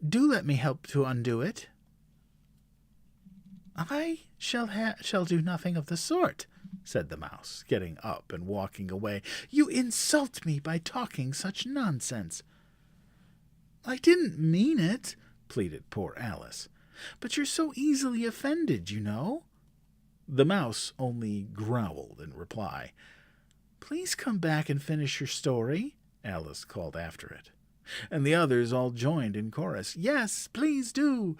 do let me help to undo it." "I shall do nothing of the sort," said the mouse, getting up and walking away. "You insult me by talking such nonsense." "I didn't mean it," pleaded poor Alice. "But you're so easily offended, you know." The mouse only growled in reply. "Please come back and finish your story," Alice called after it. And the others all joined in chorus. "Yes, please do."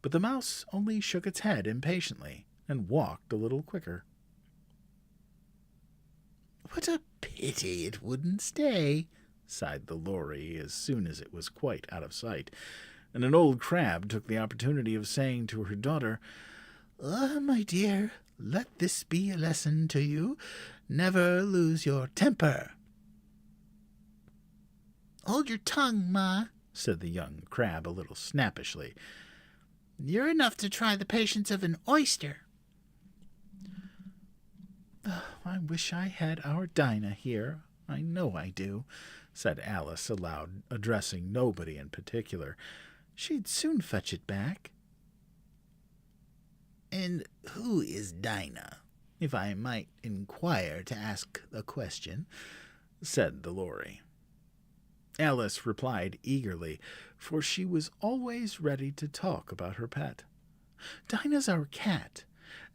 But the mouse only shook its head impatiently and walked a little quicker. "What a pity it wouldn't stay," sighed the lory as soon as it was quite out of sight, and an old crab took the opportunity of saying to her daughter, "My dear, let this be a lesson to you. Never lose your temper." "Hold your tongue, Ma," said the young crab a little snappishly. "You're enough to try the patience of an oyster." "I wish I had our Dinah here. I know I do," said Alice aloud, addressing nobody in particular. "She'd soon fetch it back." "And who is Dinah, if I might inquire to ask a question?" said the lory. Alice replied eagerly, for she was always ready to talk about her pet. "Dinah's our cat,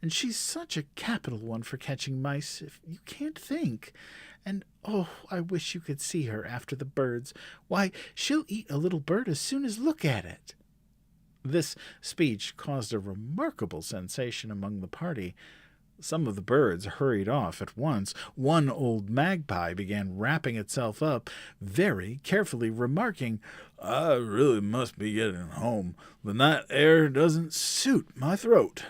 and she's such a capital one for catching mice, if you can't think. And, oh, I wish you could see her after the birds. Why, she'll eat a little bird as soon as look at it." This speech caused a remarkable sensation among the party. Some of the birds hurried off at once. One old magpie began wrapping itself up, very carefully, remarking, "I really must be getting home. The night air doesn't suit my throat."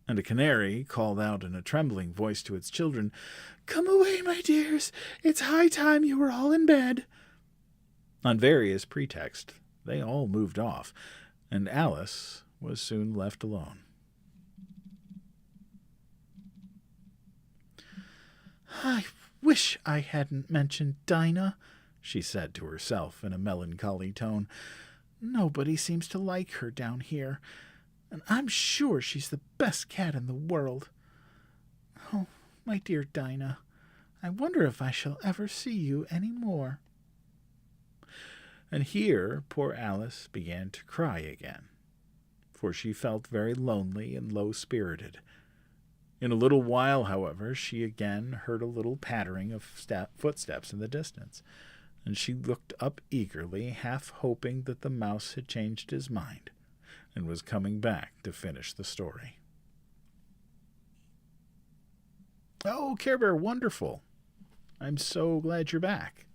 And a canary called out in a trembling voice to its children, "Come away, my dears. It's high time you were all in bed." On various pretexts, they all moved off, and Alice was soon left alone. "I wish I hadn't mentioned Dinah," she said to herself in a melancholy tone. "Nobody seems to like her down here, and I'm sure she's the best cat in the world. Oh, my dear Dinah, I wonder if I shall ever see you any more." And here poor Alice began to cry again, for she felt very lonely and low-spirited. In a little while, however, she again heard a little pattering of footsteps in the distance, and she looked up eagerly, half hoping that the mouse had changed his mind and was coming back to finish the story. Oh, Care Bear, wonderful. I'm so glad you're back.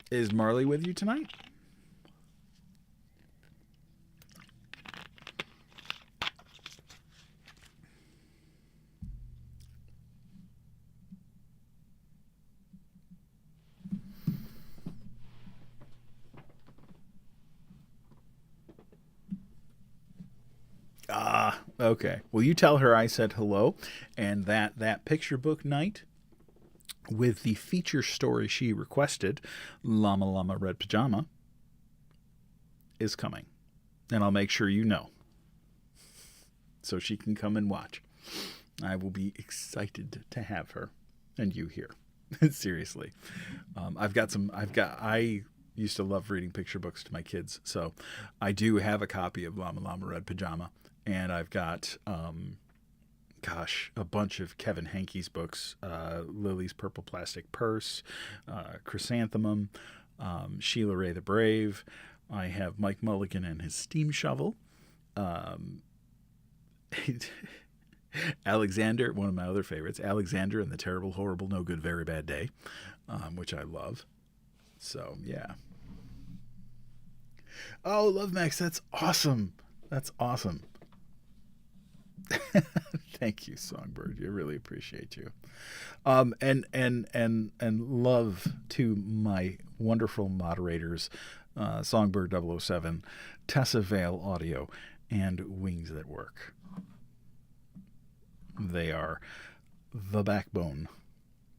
Is Marley with you tonight? Okay. Well, you tell her I said hello, and that picture book night with the feature story she requested, Llama Llama Red Pajama, is coming. And I'll make sure you know, so she can come and watch. I will be excited to have her and you here. Seriously. I used to love reading picture books to my kids, so I do have a copy of Llama Llama Red Pajama. And I've got, a bunch of Kevin Hankey's books, Lily's Purple Plastic Purse, Chrysanthemum, Sheila Ray the Brave. I have Mike Mulligan and his Steam Shovel. Alexander, one of my other favorites, Alexander and the Terrible, Horrible, No Good, Very Bad Day, which I love. So, yeah. Oh, Love Max, that's awesome. That's awesome. Thank you, Songbird. I really appreciate you. And love to my wonderful moderators, Songbird 007, Tessa Vale Audio, and Wings That Work. They are the backbone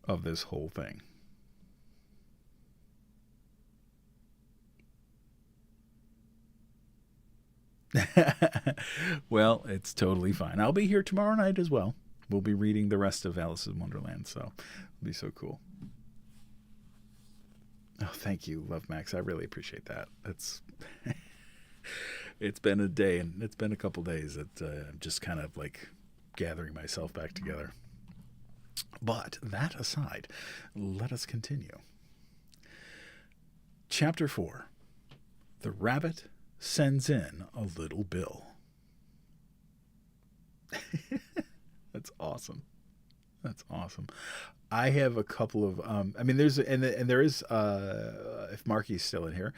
of this whole thing. Well, it's totally fine. I'll be here tomorrow night as well. We'll be reading the rest of Alice in Wonderland, so it'll be so cool. Oh, thank you, Love Max. I really appreciate that. It's been a day, and it's been a couple days that I'm just kind of like gathering myself back together. But that aside, let us continue. Chapter 4. The Rabbit Sends in a Little Bill. That's awesome. That's awesome. I have a couple of there is if Marky's still in here,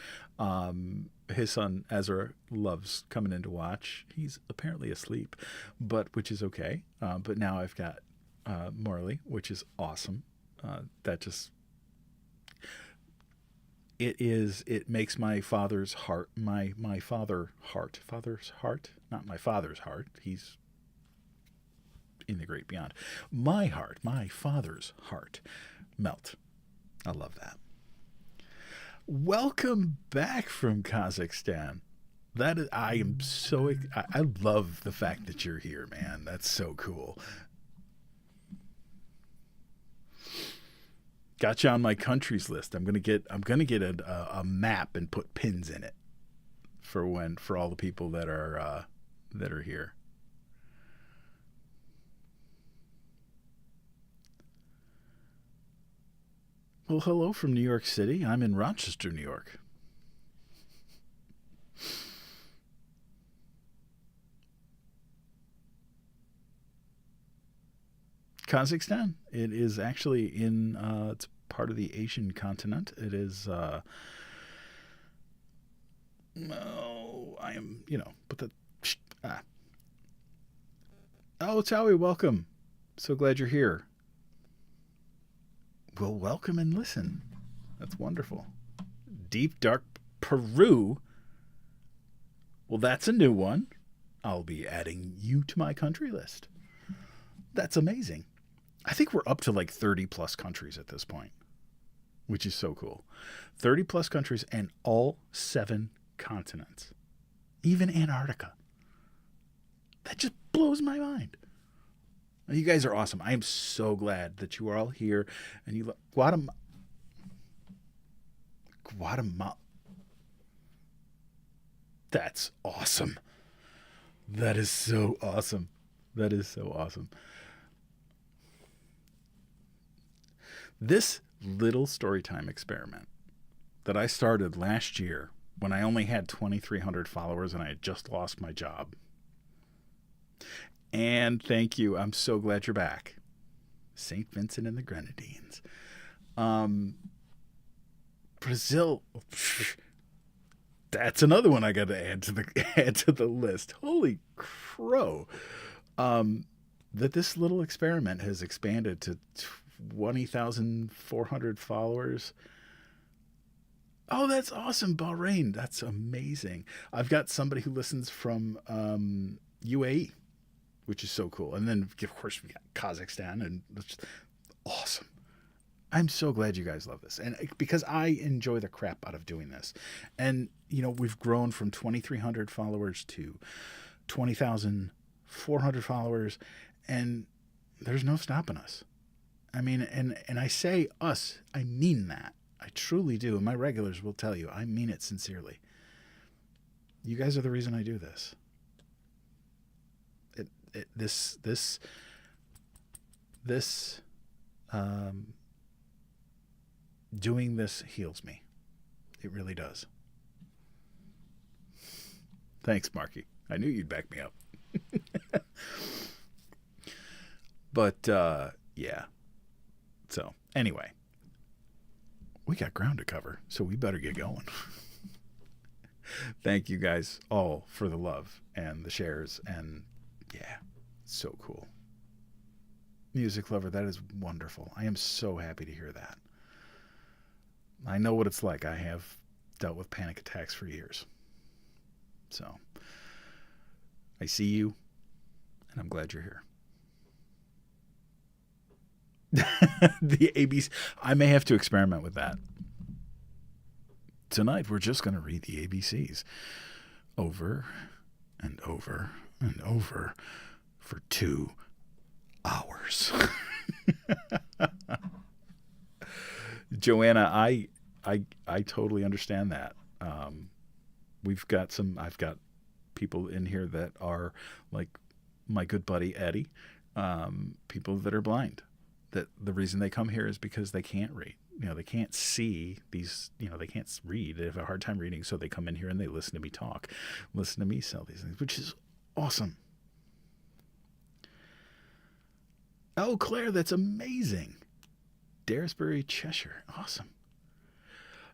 his son Ezra loves coming in to watch. He's apparently asleep, which is okay. But now I've got Marley, which is awesome. It makes my father's heart, father's heart, not my father's heart. He's in the great beyond. My heart, my father's heart, melt. I love that. Welcome back from Kazakhstan. I love the fact that you're here, man. That's so cool. Got you on my countries list. I'm gonna get a map and put pins in it for all the people that are here. Well, hello from New York City. I'm in Rochester, New York. Kazakhstan. It is actually it's part of the Asian continent. It is, oh, Oh, Towie, welcome. So glad you're here. Well, welcome and listen. That's wonderful. Deep Dark Peru. Well, that's a new one. I'll be adding you to my country list. That's amazing. I think we're up to like 30 plus countries at this point, which is so cool. 30 plus countries and all 7 continents, even Antarctica. That just blows my mind. You guys are awesome. I am so glad that you are all here. And you look, Guatemala. That's awesome. That is so awesome. That is so awesome. This little Storytime experiment that I started last year when I only had 2,300 followers and I had just lost my job. And thank you. I'm so glad you're back. St. Vincent and the Grenadines. Brazil. That's another one I got to add to the list. Holy crow. That this little experiment has expanded to 20,400 followers. Oh, that's awesome, Bahrain. That's amazing. I've got somebody who listens from UAE, which is so cool. And then, of course, we got Kazakhstan, and it's awesome. I'm so glad you guys love this. And because I enjoy the crap out of doing this. And, we've grown from 2,300 followers to 20,400 followers, and there's no stopping us. I mean, and I say us, I mean that. I truly do. And my regulars will tell you, I mean it sincerely. You guys are the reason I do this. Doing this heals me. It really does. Thanks, Marky. I knew you'd back me up. But, yeah. So, anyway. We got ground to cover, so we better get going. Thank you guys all for the love and the shares, and yeah, so cool. Music lover, that is wonderful. I am so happy to hear that. I know what it's like. I have dealt with panic attacks for years. So, I see you, and I'm glad you're here. The ABC. I may have to experiment with that. Tonight, we're just going to read the ABCs over and over and over for 2 hours. Joanna, I totally understand that. I've got people in here that are like my good buddy Eddie, people that are blind. That the reason they come here is because they can't read. They can't see these, they can't read. They have a hard time reading, so they come in here and they listen to me talk, listen to me sell these things, which is awesome. Oh, Claire, that's amazing. Daresbury, Cheshire. Awesome.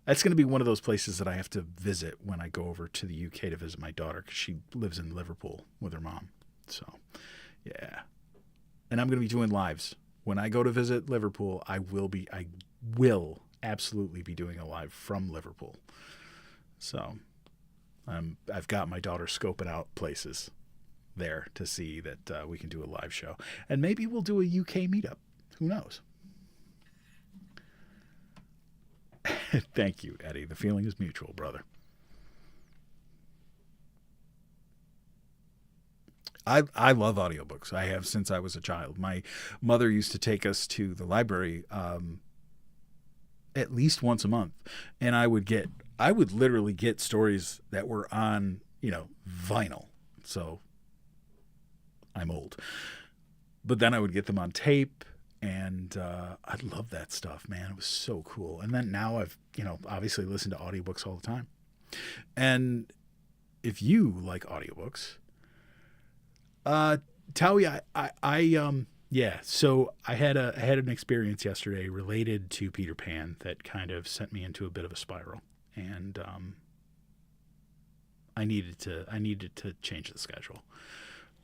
That's going to be one of those places that I have to visit when I go over to the UK to visit my daughter, because she lives in Liverpool with her mom. So, yeah. And I'm going to be doing lives. When I go to visit Liverpool, I will absolutely be doing a live from Liverpool. So I've got my daughter scoping out places there to see that we can do a live show. And maybe we'll do a UK meetup. Who knows? Thank you, Eddie. The feeling is mutual, brother. I love audiobooks. I have since I was a child. My mother used to take us to the library at least once a month, and I would literally get stories that were on, vinyl. So I'm old. But then I would get them on tape, and I love that stuff, man. It was so cool. And then now I've, obviously listened to audiobooks all the time. And if you like audiobooks, Tawi, so I had an experience yesterday related to Peter Pan that kind of sent me into a bit of a spiral, and I needed to change the schedule.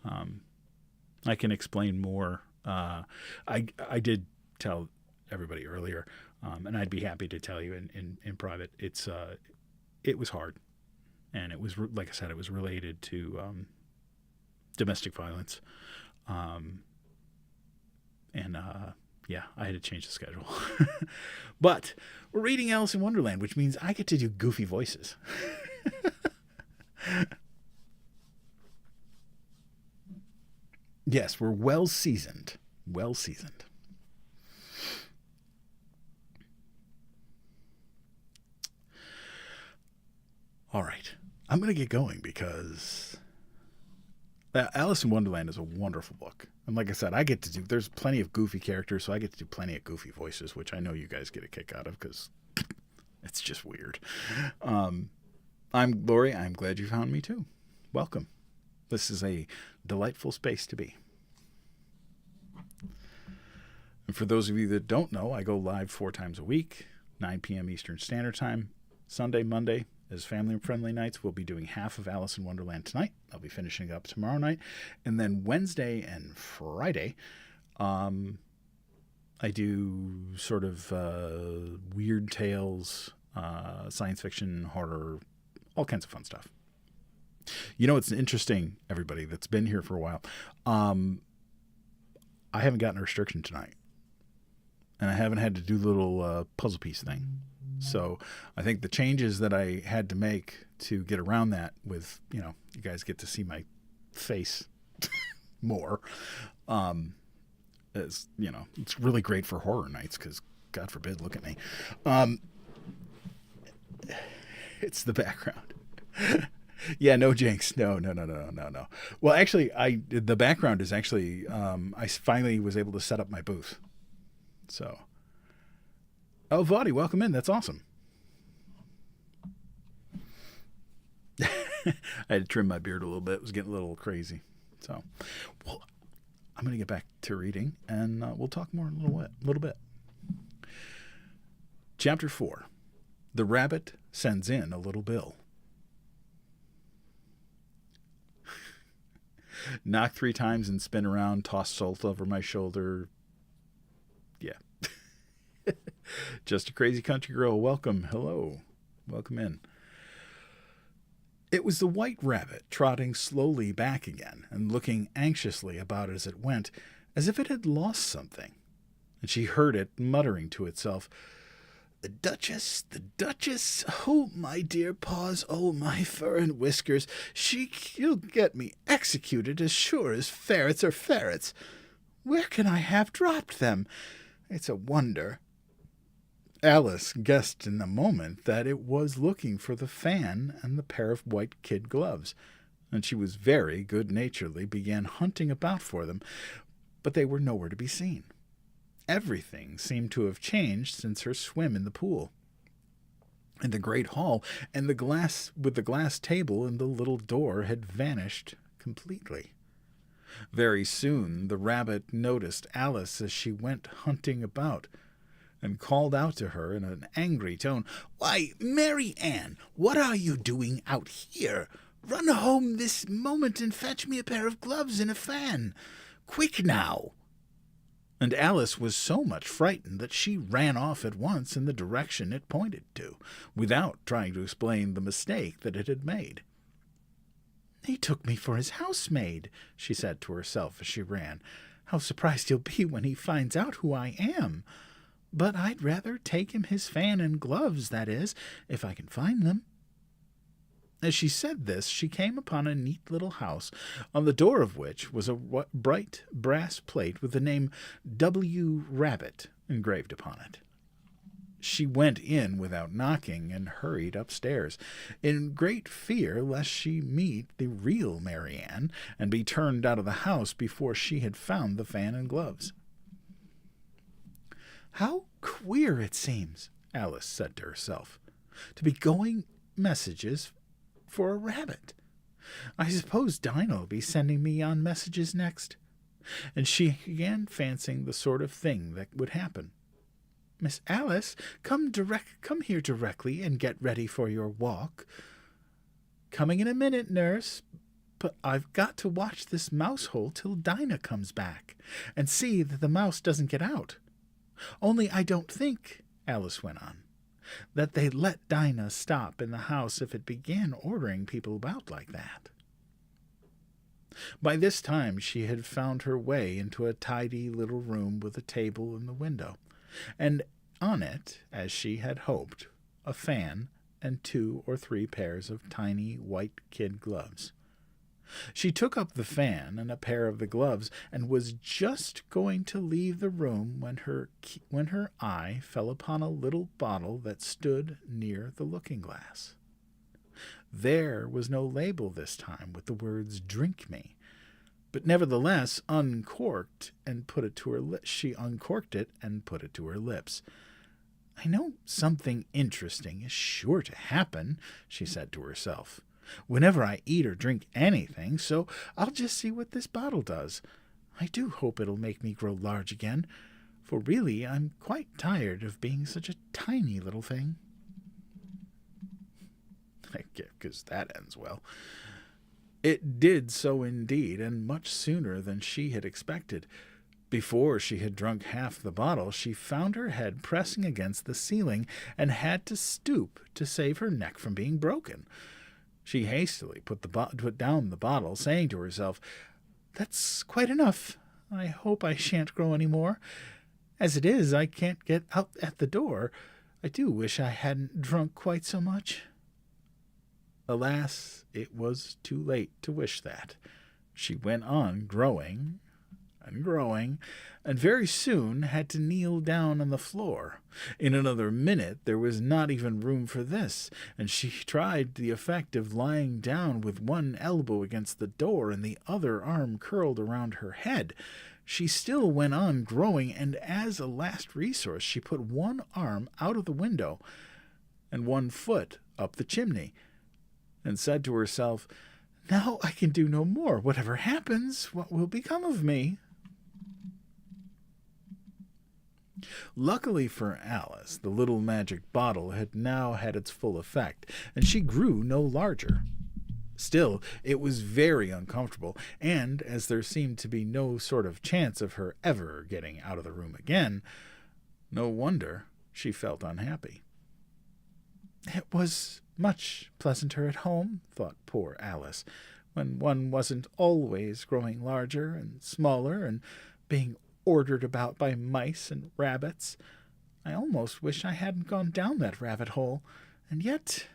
I can explain more. I did tell everybody earlier, and I'd be happy to tell you in private. It was hard, and it was, like I said, it was related to domestic violence. I had to change the schedule. But we're reading Alice in Wonderland, which means I get to do goofy voices. Yes, we're well seasoned. Well seasoned. All right. I'm going to get going because Alice in Wonderland is a wonderful book. And like I said, there's plenty of goofy characters, so I get to do plenty of goofy voices, which I know you guys get a kick out of because it's just weird. I'm Lori. I'm glad you found me too. Welcome. This is a delightful space to be. And for those of you that don't know, I go live 4 times a week, 9 p.m. Eastern Standard Time. Sunday, Monday is family and friendly nights. We'll be doing half of Alice in Wonderland tonight. I'll be finishing up tomorrow night. And then Wednesday and Friday, I do sort of weird tales, science fiction, horror, all kinds of fun stuff. You know, it's interesting, everybody that's been here for a while. I haven't gotten a restriction tonight. And I haven't had to do the little puzzle piece thing. So I think the changes that I had to make to get around that with, you guys get to see my face more. It's really great for horror nights because, God forbid, look at me. It's the background. Yeah, no jinx. No. Well, actually, the background is actually, I finally was able to set up my booth. So, oh, Vaughty, welcome in. That's awesome. I had to trim my beard a little bit. It was getting a little crazy. So, well, I'm going to get back to reading, and we'll talk more in a little bit. Chapter 4. The Rabbit Sends in a Little Bill. Knock 3 times and spin around, toss salt over my shoulder. Yeah. Just a crazy country girl. Welcome. Hello. Welcome in. It was the white rabbit trotting slowly back again and looking anxiously about as it went, as if it had lost something. And she heard it muttering to itself, the Duchess, oh, my dear paws, oh, my fur and whiskers, she'll get me executed as sure as ferrets are ferrets. Where can I have dropped them? It's a wonder. Alice guessed in a moment that it was looking for the fan and the pair of white kid gloves, and she was very good-naturedly began hunting about for them, but they were nowhere to be seen. Everything seemed to have changed since her swim in the pool. And the great hall and the glass table and the little door had vanished completely. Very soon the rabbit noticed Alice as she went hunting about, and called out to her in an angry tone, "Why, Mary Ann, what are you doing out here? Run home this moment and fetch me a pair of gloves and a fan. Quick now!" And Alice was so much frightened that she ran off at once in the direction it pointed to, without trying to explain the mistake that it had made. "He took me for his housemaid," she said to herself as she ran. "How surprised he'll be when he finds out who I am. But I'd rather take him his fan and gloves, that is, if I can find them." As she said this, she came upon a neat little house, on the door of which was a bright brass plate with the name W. Rabbit engraved upon it. She went in without knocking and hurried upstairs, in great fear lest she meet the real Mary Ann and be turned out of the house before she had found the fan and gloves. "How queer it seems," Alice said to herself, "to be going messages for a rabbit. I suppose Dinah will be sending me on messages next." And she began fancying the sort of thing that would happen. "Miss Alice, come here directly and get ready for your walk." "Coming in a minute, nurse. But I've got to watch this mouse hole till Dinah comes back, and see that the mouse doesn't get out. Only I don't think," Alice went on, "that they'd let Dinah stop in the house if it began ordering people about like that." By this time she had found her way into a tidy little room with a table in the window, and on it, as she had hoped, a fan and 2 or 3 pairs of tiny white kid gloves. She took up the fan and a pair of the gloves, and was just going to leave the room when her eye fell upon a little bottle that stood near the looking-glass. There was no label this time with the words "Drink me," but nevertheless uncorked and put it to her lips. She uncorked it and put it to her lips. I know something interesting is sure to happen, she said to herself, whenever I eat or drink anything, so I'll just see what this bottle does. I do hope it'll make me grow large again, for really I'm quite tired of being such a tiny little thing. I guess 'cause that ends well. It did so indeed, and much sooner than she had expected. Before she had drunk half the bottle, she found her head pressing against the ceiling and had to stoop to save her neck from being broken. She hastily put down the bottle, saying to herself, "That's quite enough. I hope I shan't grow any more. As it is, I can't get out at the door. I do wish I hadn't drunk quite so much." Alas, it was too late to wish that. She went on growing and growing, and very soon had to kneel down on the floor. In another minute there was not even room for this, and she tried the effect of lying down with one elbow against the door and the other arm curled around her head. She still went on growing, and as a last resource she put one arm out of the window and one foot up the chimney, and said to herself, "Now I can do no more. Whatever happens, what will become of me?" Luckily for Alice, the little magic bottle had now had its full effect, and she grew no larger. Still, it was very uncomfortable, and as there seemed to be no sort of chance of her ever getting out of the room again, no wonder she felt unhappy. It was much pleasanter at home, thought poor Alice, when one wasn't always growing larger and smaller and being ordered about by mice and rabbits. I almost wish I hadn't gone down that rabbit hole, and yet,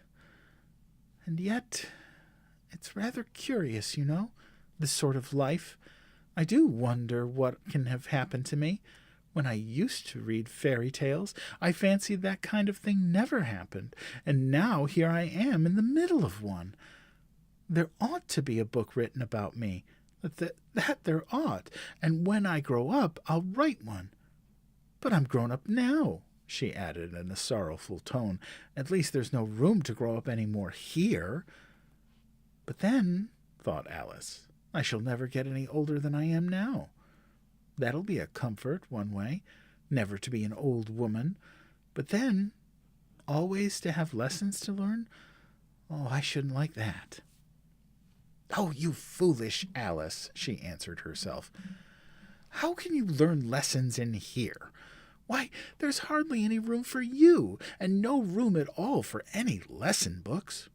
it's rather curious, you know, this sort of life. I do wonder what can have happened to me. When I used to read fairy tales, I fancied that kind of thing never happened, and now here I am in the middle of one. There ought to be a book written about me. That there ought, and when I grow up, I'll write one. But I'm grown up now, she added in a sorrowful tone. At least there's no room to grow up any more here. But then, thought Alice, I shall never get any older than I am now. That'll be a comfort, one way, never to be an old woman. But then, always to have lessons to learn? Oh, I shouldn't like that. Oh, you foolish Alice, she answered herself. How can you learn lessons in here? Why, there's hardly any room for you, and no room at all for any lesson books.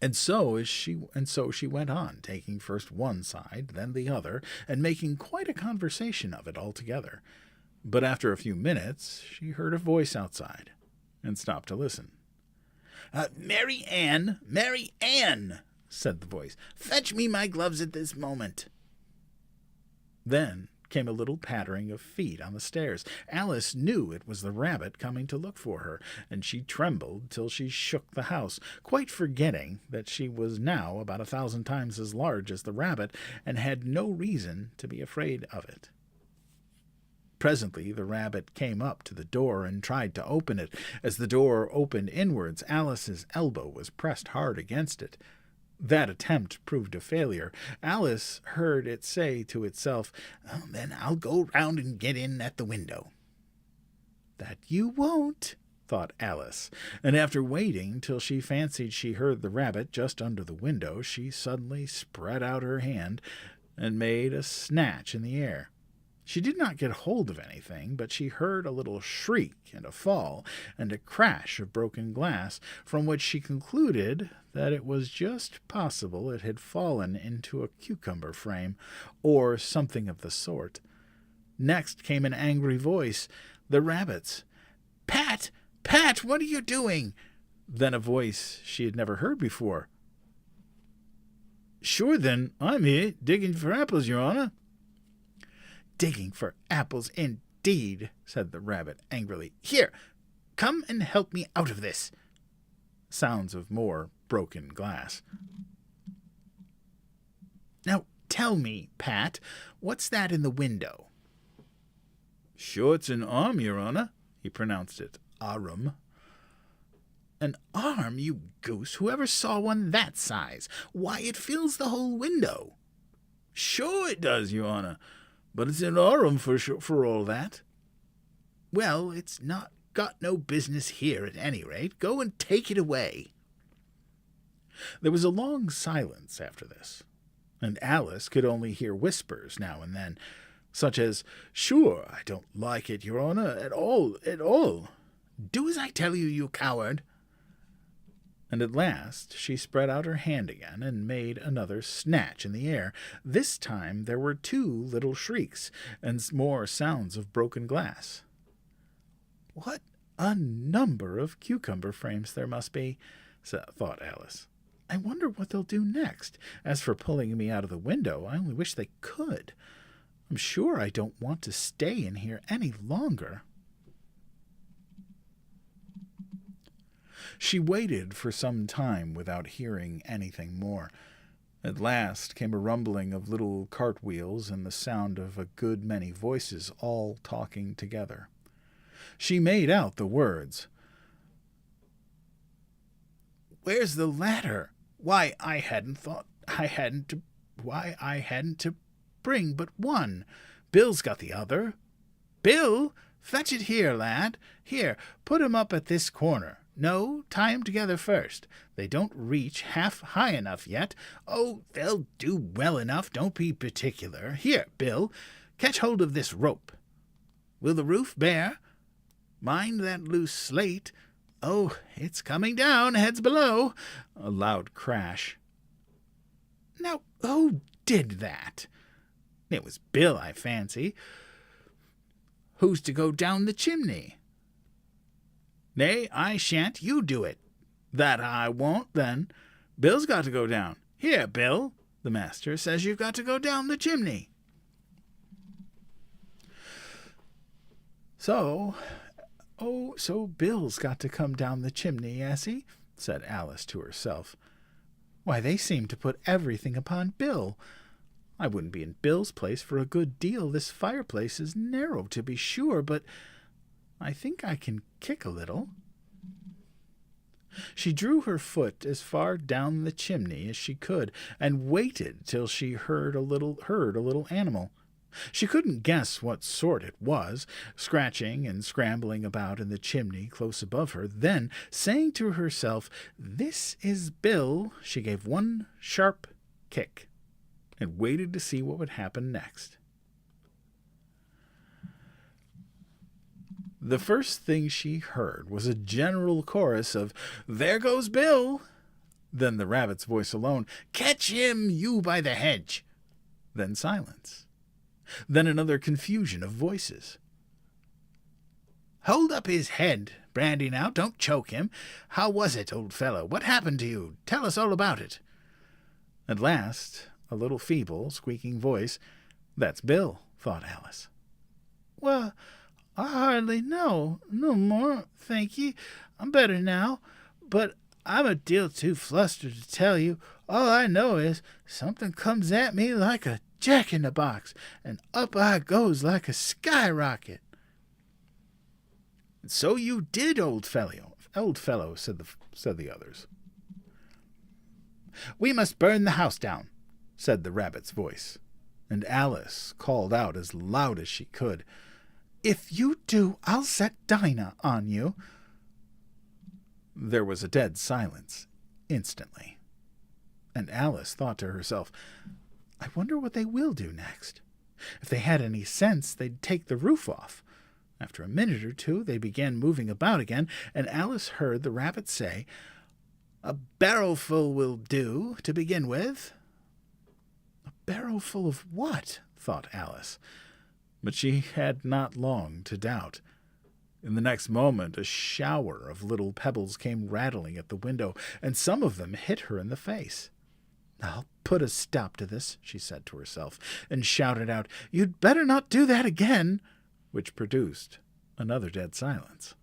And so she went on, taking first one side, then the other, and making quite a conversation of it altogether. But after a few minutes she heard a voice outside, and stopped to listen. Mary Ann, said the voice, fetch me my gloves at this moment. Then came a little pattering of feet on the stairs. Alice knew it was the rabbit coming to look for her, and she trembled till she shook the house, quite forgetting that she was now about 1,000 times as large as the rabbit, and had no reason to be afraid of it. Presently the rabbit came up to the door and tried to open it. As the door opened inwards, Alice's elbow was pressed hard against it. That attempt proved a failure. Alice heard it say to itself, Then I'll go round and get in at the window. That you won't, thought Alice, and after waiting till she fancied she heard the rabbit just under the window, she suddenly spread out her hand and made a snatch in the air. She did not get hold of anything, but she heard a little shriek and a fall, and a crash of broken glass, from which she concluded that it was just possible it had fallen into a cucumber frame, or something of the sort. Next came an angry voice, the rabbit's. Pat! Pat, what are you doing? Then a voice she had never heard before. Sure then, I'm here, digging for apples, your honor. Digging for apples, indeed, said the rabbit angrily. Here, come and help me out of this. Sounds of more broken glass. Now, Tell me, Pat, what's that in the window? Sure, it's an arm, Your Honor. He pronounced it arum. An arm, you goose. Whoever saw one that size? Why, it fills the whole window. Sure it does, Your Honor, but it's an arum for all that. Well, it's not got no business here at any rate. Go and take it away. There was a long silence after this, and Alice could only hear whispers now and then, such as, "Sure, I don't like it, Your Honor, at all. Do as I tell you, you coward." And at last she spread out her hand again and made another snatch in the air. This time there were 2 little shrieks and more sounds of broken glass. What a number of cucumber frames there must be, thought Alice. I wonder what they'll do next. As for pulling me out of the window, I only wish they could. I'm sure I don't want to stay in here any longer. She waited for some time without hearing anything more. At last came a rumbling of little cartwheels and the sound of a good many voices all talking together. She made out the words, "Where's the ladder? Why, I hadn't to bring but one. Bill's got the other. Bill, fetch it here, lad. Here, put 'em up at this corner. No, tie 'em together first. They don't reach half high enough yet. Oh, they'll do well enough. Don't be particular. Here, Bill, catch hold of this rope. Will the roof bear? Mind that loose slate. Oh, it's coming down, heads below." A loud crash. Now, who did that? It was Bill, I fancy. Who's to go down the chimney? Nay, I shan't. You do it. That I won't, then. Bill's got to go down. Here, Bill, the master says you've got to go down the chimney. So Bill's got to come down the chimney, has he? Said Alice to herself. Why, they seem to put everything upon Bill. I wouldn't be in Bill's place for a good deal. This fireplace is narrow, to be sure, but I think I can kick a little. She drew her foot as far down the chimney as she could, and waited till she heard a little animal. She couldn't guess what sort it was, scratching and scrambling about in the chimney close above her. Then, saying to herself, "This is Bill," she gave one sharp kick, and waited to see what would happen next. The first thing she heard was a general chorus of, "There goes Bill!" Then the rabbit's voice alone, "Catch him, you by the hedge!" Then silence. Then another confusion of voices. "Hold up his head, Brandy, now. Don't choke him. How was it, old fellow? What happened to you? Tell us all about it." At last, a little feeble, squeaking voice. "That's Bill," thought Alice. "Well, I hardly know. No more, thank ye. I'm better now, but I'm a deal too flustered to tell you. All I know is something comes at me like a jack-in-the-box, and up I goes like a skyrocket." "So you did, old fellow," said the others. "We must burn the house down," said the rabbit's voice, and Alice called out as loud as she could, "If you do, I'll set Dinah on you." There was a dead silence instantly, and Alice thought to herself, I wonder what they will do next. If they had any sense, they'd take the roof off. After a minute or two, they began moving about again, and Alice heard the rabbit say, "A barrowful will do, to begin with." A barrowful of what? Thought Alice. But she had not long to doubt. In the next moment, a shower of little pebbles came rattling at the window, and some of them hit her in the face. "I'll put a stop to this," she said to herself, and shouted out, "You'd better not do that again," which produced another dead silence.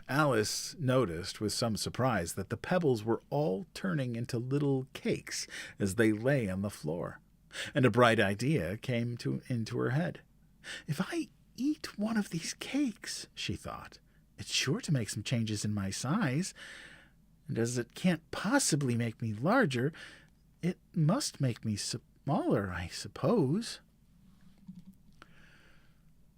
Alice noticed with some surprise that the pebbles were all turning into little cakes as they lay on the floor, and a bright idea came into her head. If I eat one of these cakes, she thought, it's sure to make some changes in my size, and as it can't possibly make me larger, it must make me smaller, I suppose.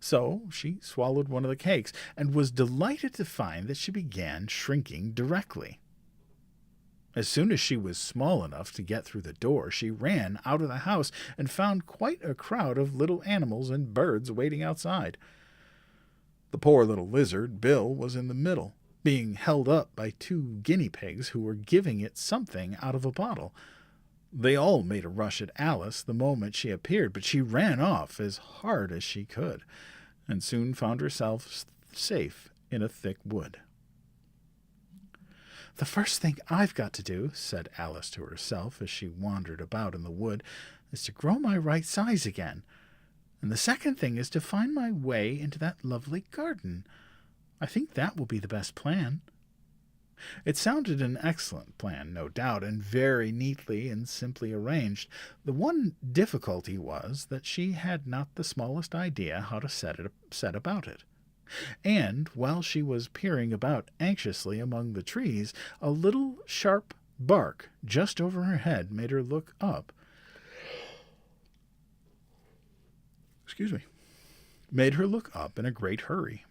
So she swallowed one of the cakes and was delighted to find that she began shrinking directly. As soon as she was small enough to get through the door, she ran out of the house and found quite a crowd of little animals and birds waiting outside. The poor little lizard, Bill, was in the middle, being held up by 2 guinea pigs who were giving it something out of a bottle. They all made a rush at Alice the moment she appeared, but she ran off as hard as she could, and soon found herself safe in a thick wood. "The first thing I've got to do," said Alice to herself as she wandered about in the wood, "is to grow my right size again. And the second thing is to find my way into that lovely garden. I think that will be the best plan." It sounded an excellent plan, no doubt, and very neatly and simply arranged. The one difficulty was that she had not the smallest idea how to set about it. And while she was peering about anxiously among the trees, a little sharp bark just over her head made her look up. Made her look up in a great hurry.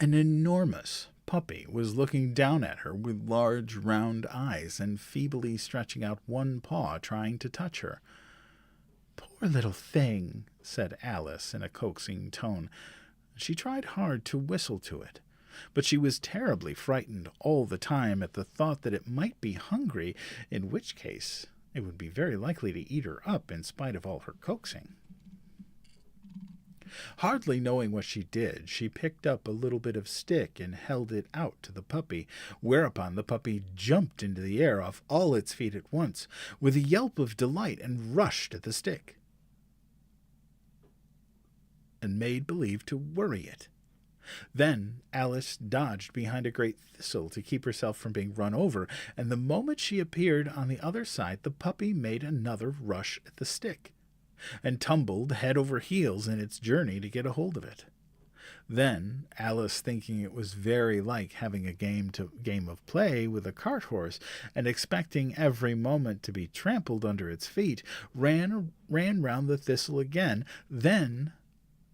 An enormous puppy was looking down at her with large round eyes and feebly stretching out one paw trying to touch her. "Poor little thing," said Alice in a coaxing tone. She tried hard to whistle to it, but she was terribly frightened all the time at the thought that it might be hungry, in which case it would be very likely to eat her up in spite of all her coaxing. Hardly knowing what she did, she picked up a little bit of stick and held it out to the puppy, whereupon the puppy jumped into the air off all its feet at once, with a yelp of delight, and rushed at the stick, and made believe to worry it. Then Alice dodged behind a great thistle to keep herself from being run over, and the moment she appeared on the other side, the puppy made another rush at the stick, and tumbled head over heels in its journey to get a hold of it. Then Alice, thinking it was very like having a game of play with a cart horse, and expecting every moment to be trampled under its feet, ran round the thistle again. Then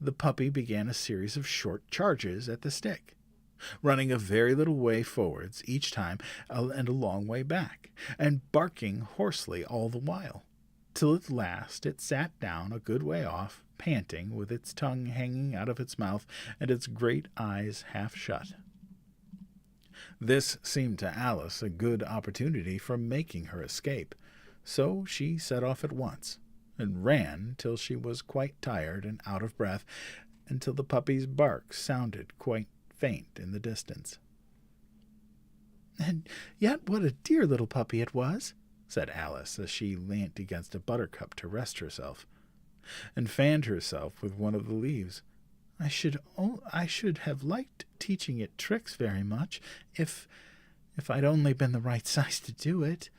the puppy began a series of short charges at the stick, running a very little way forwards each time and a long way back, and barking hoarsely all the while, till at last it sat down a good way off, panting, with its tongue hanging out of its mouth and its great eyes half shut. This seemed to Alice a good opportunity for making her escape, so she set off at once, and ran till she was quite tired and out of breath, until the puppy's bark sounded quite faint in the distance. "And yet what a dear little puppy it was," said Alice, as she leant against a buttercup to rest herself, and fanned herself with one of the leaves. I should have liked teaching it tricks very much, if I'd only been the right size to do it.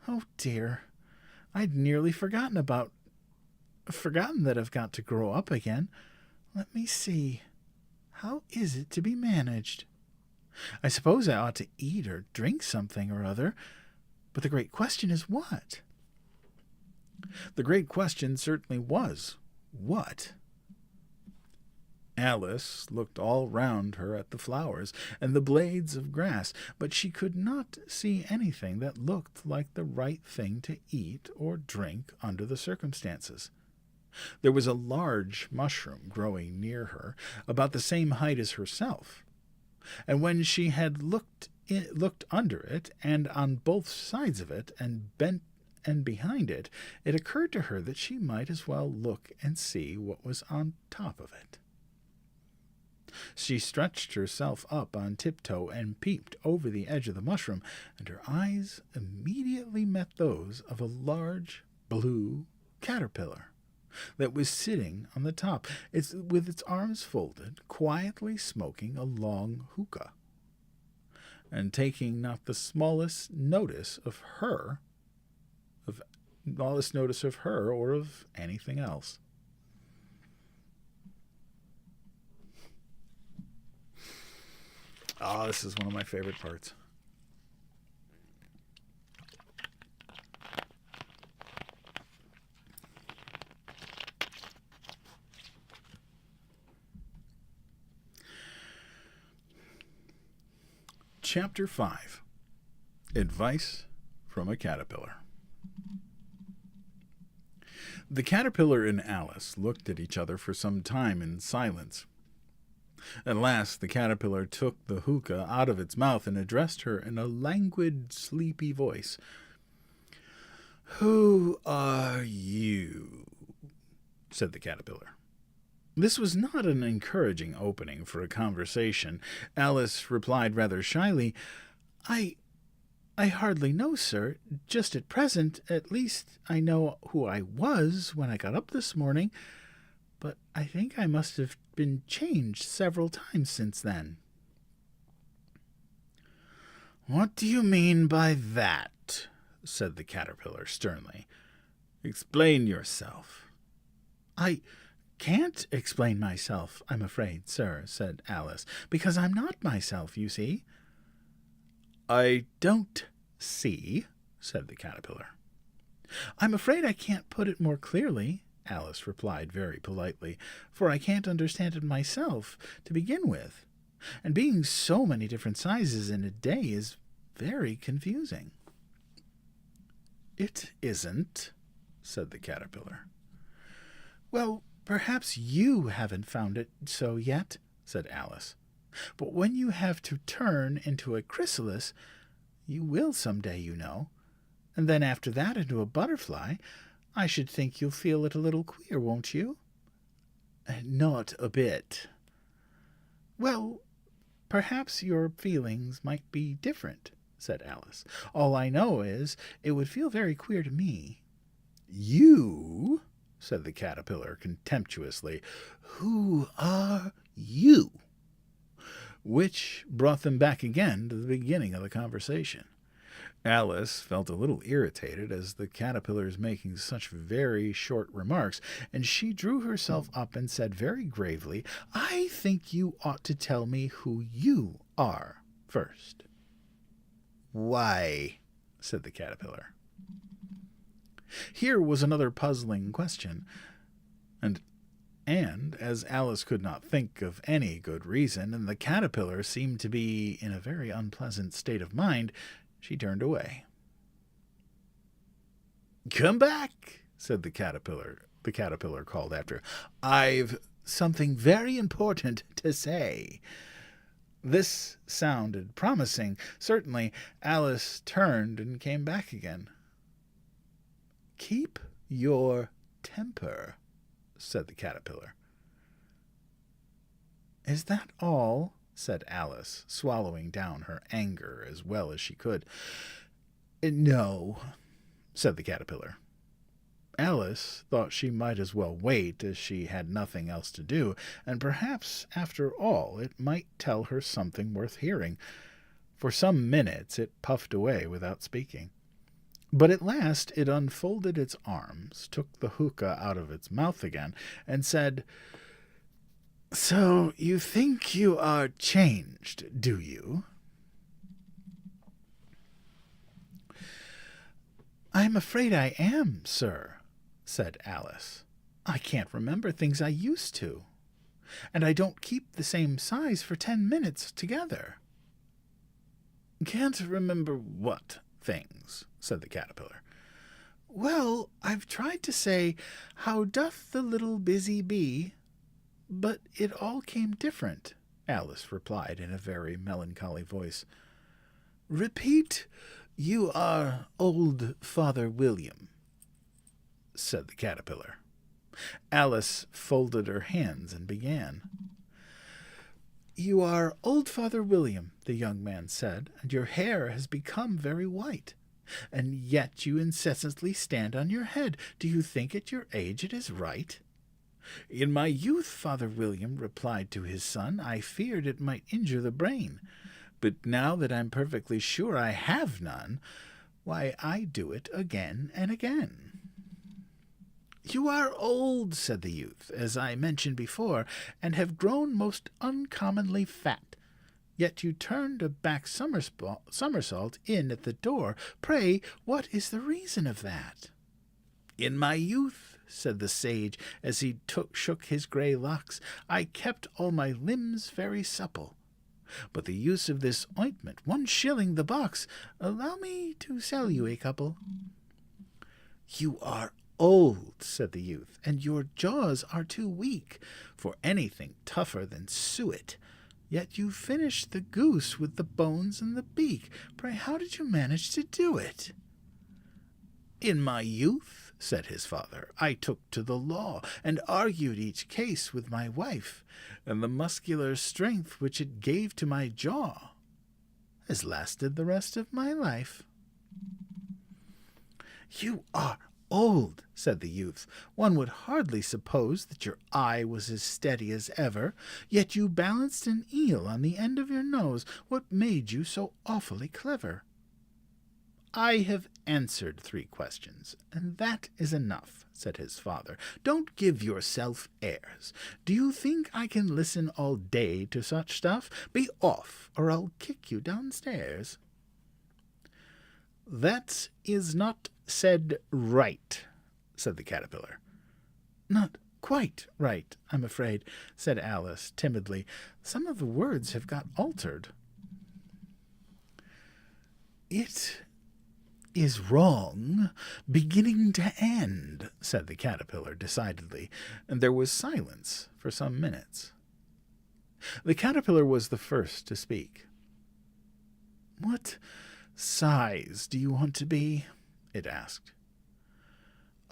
Oh dear, I'd nearly forgotten that I've got to grow up again. Let me see. How is it to be managed? I suppose I ought to eat or drink something or other, but the great question is what? The great question certainly was what? Alice looked all round her at the flowers and the blades of grass, but she could not see anything that looked like the right thing to eat or drink under the circumstances. There was a large mushroom growing near her, about the same height as herself, and when she had looked under it, and on both sides of it, and bent and behind it, it occurred to her that she might as well look and see what was on top of it. She stretched herself up on tiptoe and peeped over the edge of the mushroom, and her eyes immediately met those of a large blue caterpillar, that was sitting on the top, with its arms folded, quietly smoking a long hookah, and taking not the smallest notice of her, or of anything else. Oh, this is one of my favorite parts. Chapter 5. Advice from a Caterpillar. The caterpillar and Alice looked at each other for some time in silence. At last the caterpillar took the hookah out of its mouth and addressed her in a languid, sleepy voice. "Who are you?" said the caterpillar. This was not an encouraging opening for a conversation. Alice replied rather shyly, I hardly know, sir. Just at present, at least, I know who I was when I got up this morning, but I think I must have been changed several times since then." "What do you mean by that?" said the caterpillar sternly. "Explain yourself." "I can't explain myself, I'm afraid, sir," said Alice, "because I'm not myself, you see." "I don't see," said the caterpillar. "I'm afraid I can't put it more clearly," Alice replied very politely, "for I can't understand it myself to begin with, and being so many different sizes in a day is very confusing." "It isn't," said the caterpillar. "Well, perhaps you haven't found it so yet," said Alice. "But when you have to turn into a chrysalis, you will some day, you know, and then after that into a butterfly, I should think you'll feel it a little queer, won't you?" "Not a bit." "Well, perhaps your feelings might be different," said Alice. "All I know is it would feel very queer to me." "You?" said the caterpillar contemptuously. "Who are you?" Which brought them back again to the beginning of the conversation. Alice felt a little irritated as the caterpillar's making such very short remarks, and she drew herself up and said very gravely, "I think you ought to tell me who you are first." "Why?" said the caterpillar. Here was another puzzling question, and as Alice could not think of any good reason, and the caterpillar seemed to be in a very unpleasant state of mind, she turned away. "Come back," said the caterpillar. The caterpillar called after her. "I've something very important to say." This sounded promising. Certainly, Alice turned and came back again. "Keep your temper," said the caterpillar. "Is that all?" said Alice, swallowing down her anger as well as she could. "No," said the caterpillar. Alice thought she might as well wait, as she had nothing else to do, and perhaps, after all, it might tell her something worth hearing. For some minutes it puffed away without speaking. But at last it unfolded its arms, took the hookah out of its mouth again, and said, "So you think you are changed, do you?" "I'm afraid I am, sir," said Alice. "I can't remember things I used to, and I don't keep the same size for 10 minutes together." "Can't remember what things?" said the caterpillar. "Well, I've tried to say, 'How doth the little busy bee?' but it all came different," Alice replied in a very melancholy voice. "Repeat, 'You are old Father William,'" said the caterpillar. Alice folded her hands and began. "You are old Father William," the young man said, "and your hair has become very white. And yet you incessantly stand on your head. Do you think at your age it is right? In my youth, Father William replied to his son, I feared it might injure the brain. But now that I'm perfectly sure I have none, why, I do it again and again. You are old, said the youth, as I mentioned before, and have grown most uncommonly fat. Yet you turned a back somersault in at the door. Pray, what is the reason of that? In my youth, said the sage, as he shook his grey locks, I kept all my limbs very supple. But the use of this ointment, 1 shilling the box, allow me to sell you a couple. You are old, said the youth, and your jaws are too weak for anything tougher than suet. Yet you finished the goose with the bones and the beak. Pray, how did you manage to do it? In my youth, said his father, I took to the law, and argued each case with my wife, and the muscular strength which it gave to my jaw has lasted the rest of my life. You are old, said the youth. One would hardly suppose that your eye was as steady as ever, yet you balanced an eel on the end of your nose. What made you so awfully clever? I have answered 3 questions, and that is enough, said his father. Don't give yourself airs. Do you think I can listen all day to such stuff? Be off, or I'll kick you downstairs. That is not said right, said the caterpillar. Not quite right, I'm afraid, said Alice timidly. Some of the words have got altered. It is wrong, beginning to end, said the caterpillar decidedly, and there was silence for some minutes. The caterpillar was the first to speak. What size do you want to be? It asked.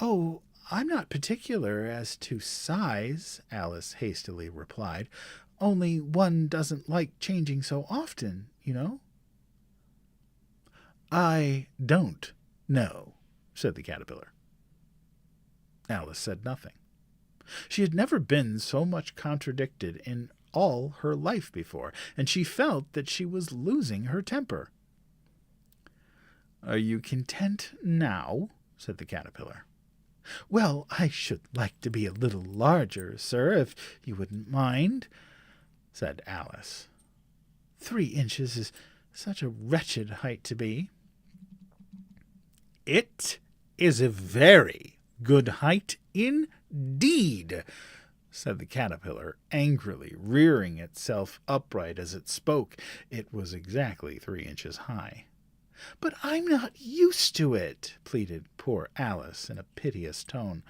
Oh, I'm not particular as to size, Alice hastily replied. Only one doesn't like changing so often, you know. I don't know, said the caterpillar. Alice said nothing. She had never been so much contradicted in all her life before, and she felt that she was losing her temper. Are you content now? Said the caterpillar. Well, I should like to be a little larger, sir, if you wouldn't mind, said Alice. 3 inches is such a wretched height to be. It is a very good height indeed, said the caterpillar, angrily, rearing itself upright as it spoke. It was exactly 3 inches high. But I'm not used to it, pleaded poor Alice in a piteous tone,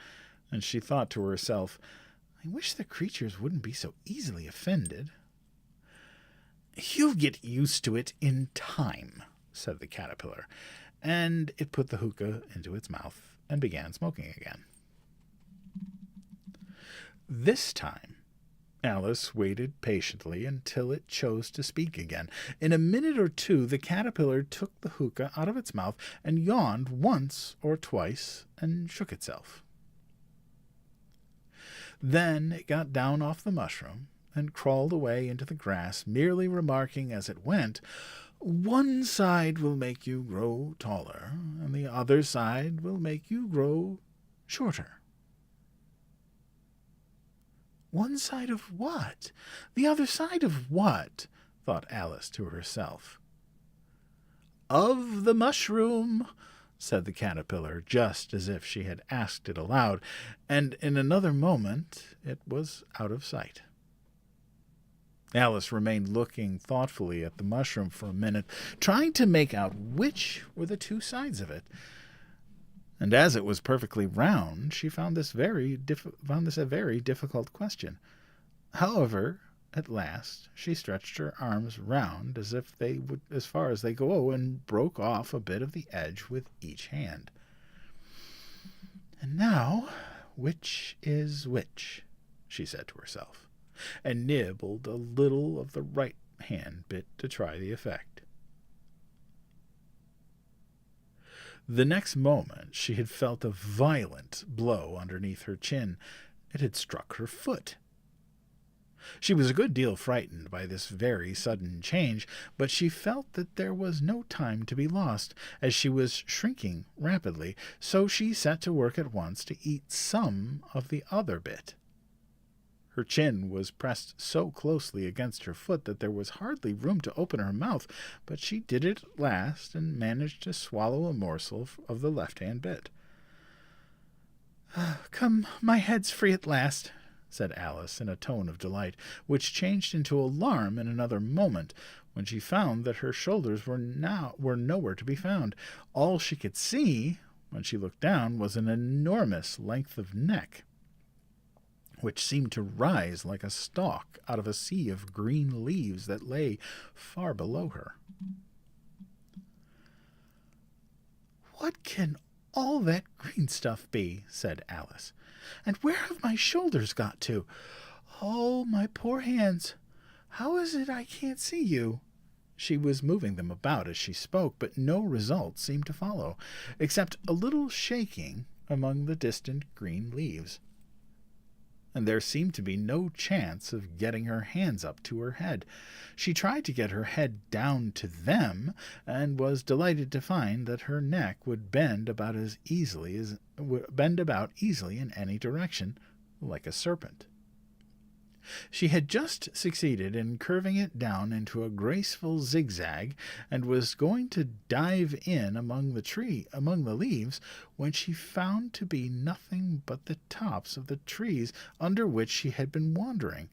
and she thought to herself, I wish the creatures wouldn't be so easily offended. You'll get used to it in time, said the caterpillar, and it put the hookah into its mouth and began smoking again. This time Alice waited patiently until it chose to speak again. In a minute or two the caterpillar took the hookah out of its mouth and yawned once or twice and shook itself. Then it got down off the mushroom and crawled away into the grass, merely remarking as it went, One side will make you grow taller, and the other side will make you grow shorter. One side of what? The other side of what? Thought Alice to herself. Of the mushroom, said the caterpillar, just as if she had asked it aloud, and in another moment it was out of sight. Alice remained looking thoughtfully at the mushroom for a minute, trying to make out which were the 2 sides of it. And as it was perfectly round, she found this a very difficult question. However, at last she stretched her arms round as if they would, as far as they go, and broke off a bit of the edge with each hand. And now, which is which? She said to herself, and nibbled a little of the right hand bit to try the effect. The next moment she had felt a violent blow underneath her chin. It had struck her foot. She was a good deal frightened by this very sudden change, but she felt that there was no time to be lost, as she was shrinking rapidly, so she set to work at once to eat some of the other bit. Her chin was pressed so closely against her foot that there was hardly room to open her mouth, but she did it at last and managed to swallow a morsel of the left-hand bit. "Come, my head's free at last," said Alice in a tone of delight, which changed into alarm in another moment, when she found that her shoulders were nowhere to be found. All she could see, when she looked down, was an enormous length of neck, which seemed to rise like a stalk out of a sea of green leaves that lay far below her. "What can all that green stuff be?" said Alice. "And where have my shoulders got to? Oh, my poor hands! How is it I can't see you?" She was moving them about as she spoke, but no result seemed to follow, except a little shaking among the distant green leaves. And there seemed to be no chance of getting her hands up to her head. She tried to get her head down to them, and was delighted to find that her neck would bend about easily in any direction, like a serpent. She had just succeeded in curving it down into a graceful zigzag, and was going to dive in among the leaves, when she found to be nothing but the tops of the trees under which she had been wandering,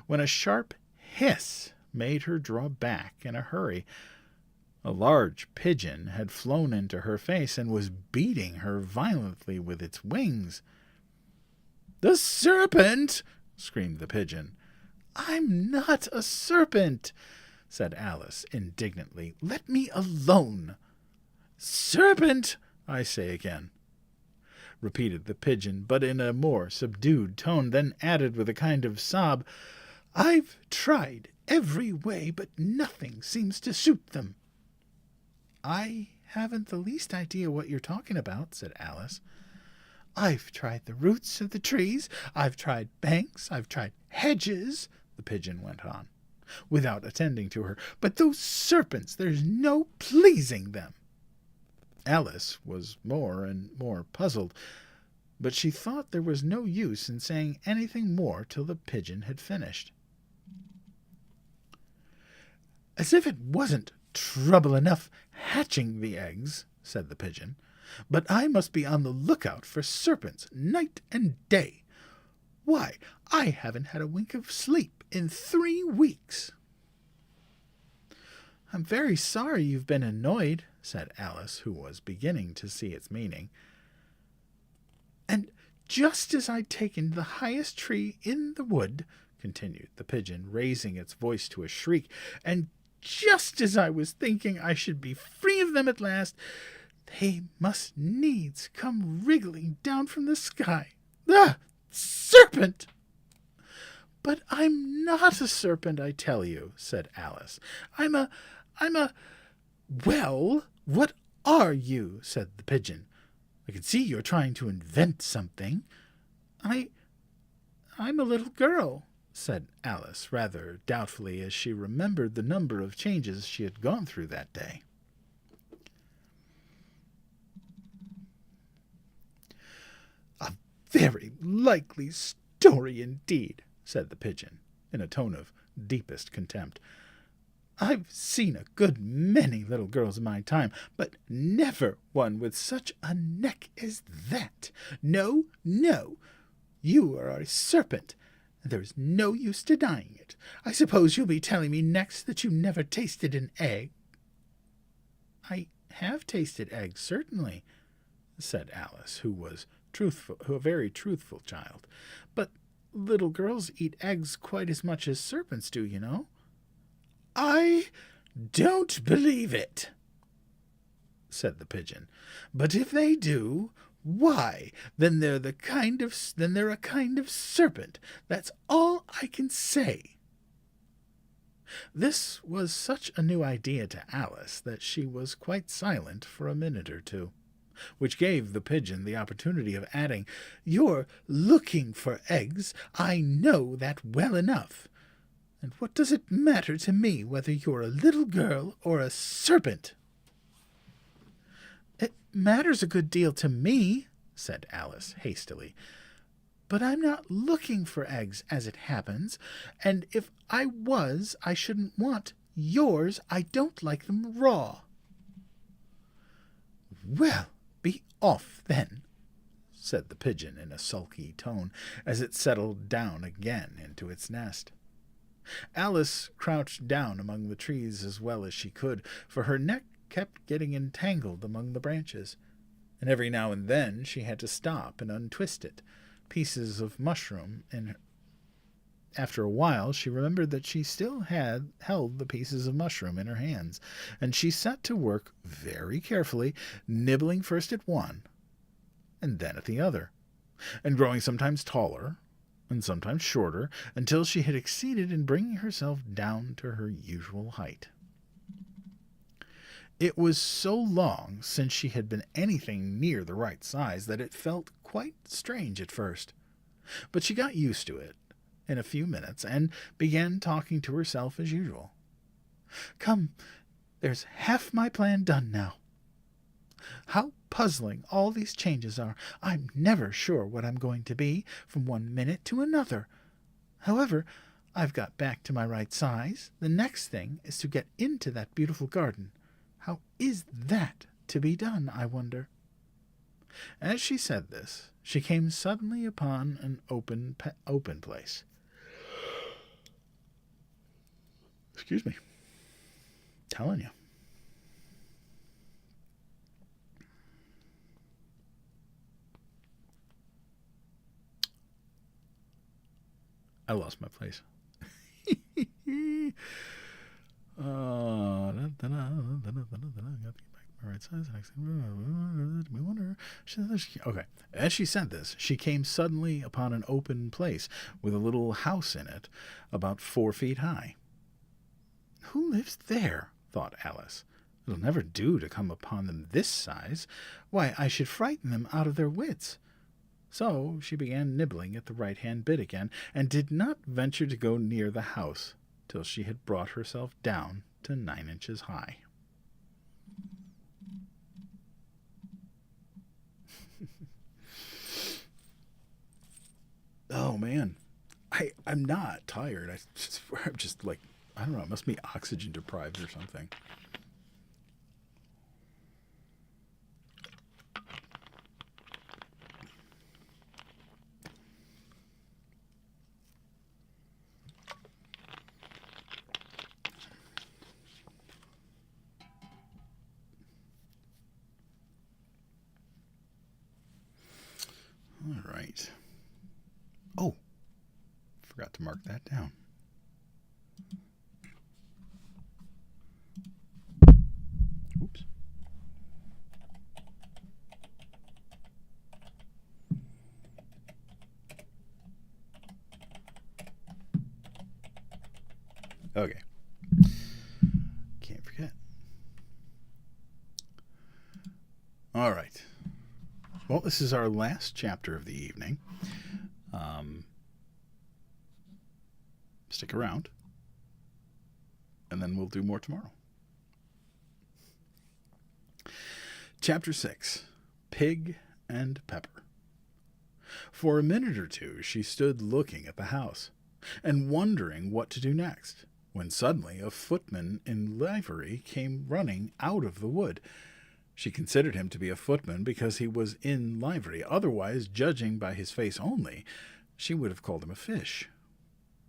when a sharp hiss made her draw back in a hurry. A large pigeon had flown into her face, and was beating her violently with its wings. "The serpent!" screamed the pigeon. "I'm not a serpent," said Alice indignantly. "Let me alone." "Serpent, I say again," repeated the pigeon, but in a more subdued tone, then added with a kind of sob, "I've tried every way, but nothing seems to suit them." "I haven't the least idea what you're talking about," said Alice. "I've tried the roots of the trees, I've tried banks, I've tried hedges," the pigeon went on, without attending to her, "but those serpents, there's no pleasing them." Alice was more and more puzzled, but she thought there was no use in saying anything more till the pigeon had finished. "As if it wasn't trouble enough hatching the eggs," said the pigeon, "but I must be on the lookout for serpents night and day. Why, I haven't had a wink of sleep in 3 weeks." "I'm very sorry you've been annoyed," said Alice, who was beginning to see its meaning. "And just as I'd taken the highest tree in the wood," continued the pigeon, raising its voice to a shriek, "and just as I was thinking I should be free of them at last, they must needs come wriggling down from the sky. Ah, serpent!" "But I'm not a serpent, I tell you," said Alice. I'm a... "Well, what are you?" said the pigeon. "I can see you're trying to invent something." I'm a little girl," said Alice, rather doubtfully, as she remembered the number of changes she had gone through that day. "A very likely story indeed," said the pigeon, in a tone of deepest contempt. "I've seen a good many little girls in my time, but never one with such a neck as that. No, no, you are a serpent, and there is no use denying it. I suppose you'll be telling me next that you never tasted an egg." "I have tasted eggs, certainly," said Alice, who was a very truthful child. "But little girls eat eggs quite as much as serpents do, you know." "I don't believe it," said the pigeon. "But if they do, why, then they're a kind of serpent. That's all I can say." This was such a new idea to Alice that she was quite silent for a minute or two. which gave the pigeon the opportunity of adding, "You're looking for eggs. I know that well enough. And what does it matter to me whether you're a little girl or a serpent?" "It matters a good deal to me," said Alice hastily. "But I'm not looking for eggs, as it happens, and if I was, I shouldn't want yours. I don't like them raw." "Well, be off, then," said the pigeon in a sulky tone, as it settled down again into its nest. Alice crouched down among the trees as well as she could, for her neck kept getting entangled among the branches, and every now and then she had to stop and untwist it. Pieces of mushroom, and after a while she remembered that she still had held the pieces of mushroom in her hands, and she set to work very carefully, nibbling first at one and then at the other, and growing sometimes taller and sometimes shorter, until she had succeeded in bringing herself down to her usual height. It was so long since she had been anything near the right size that it felt quite strange at first. But she got used to it in a few minutes and began talking to herself as usual. "Come, there's half my plan done now. How puzzling all these changes are. I'm never sure what I'm going to be from one minute to another. However, I've got back to my right size. The next thing is to get into that beautiful garden. How is that to be done, I wonder?" As she said this, she came suddenly upon an open place. Excuse me. Telling you. I lost my place. Okay. As she said this, she came suddenly upon an open place with a little house in it, about 4 feet high. "Who lives there?" thought Alice. "It'll never do to come upon them this size. Why, I should frighten them out of their wits." So she began nibbling at the right-hand bit again, and did not venture to go near the house till she had brought herself down to 9 inches high. Oh, man. I'm not tired. I'm just like, I don't know, it must be oxygen deprived or something. All right. Oh, forgot to mark that down. Oops. Okay. Can't forget. All right. Well, this is our last chapter of the evening. Stick around, and then we'll do more tomorrow. Chapter 6, Pig and Pepper. For a minute or two she stood looking at the house, and wondering what to do next, when suddenly a footman in livery came running out of the wood. She considered him to be a footman because he was in livery. Otherwise, judging by his face only, she would have called him a fish,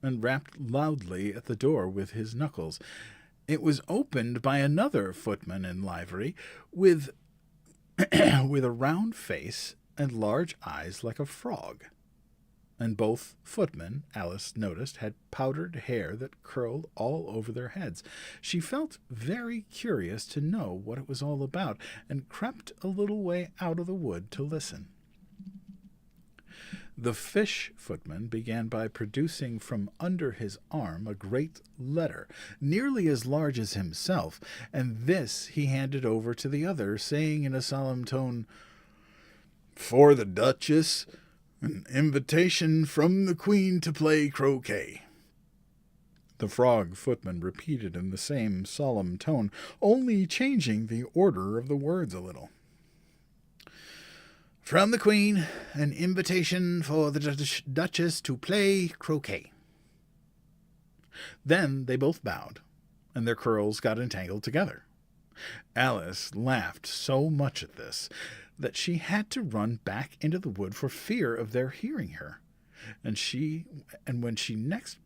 and rapped loudly at the door with his knuckles. It was opened by another footman in livery, with a round face and large eyes like a frog. And both footmen, Alice noticed, had powdered hair that curled all over their heads. She felt very curious to know what it was all about, and crept a little way out of the wood to listen. The fish footman began by producing from under his arm a great letter, nearly as large as himself, and this he handed over to the other, saying in a solemn tone, "For the Duchess, an invitation from the Queen to play croquet." The frog footman repeated in the same solemn tone, only changing the order of the words a little. "From the Queen, an invitation for the Duchess to play croquet." Then they both bowed, and their curls got entangled together. Alice laughed so much at this that she had to run back into the wood for fear of their hearing her. And when she next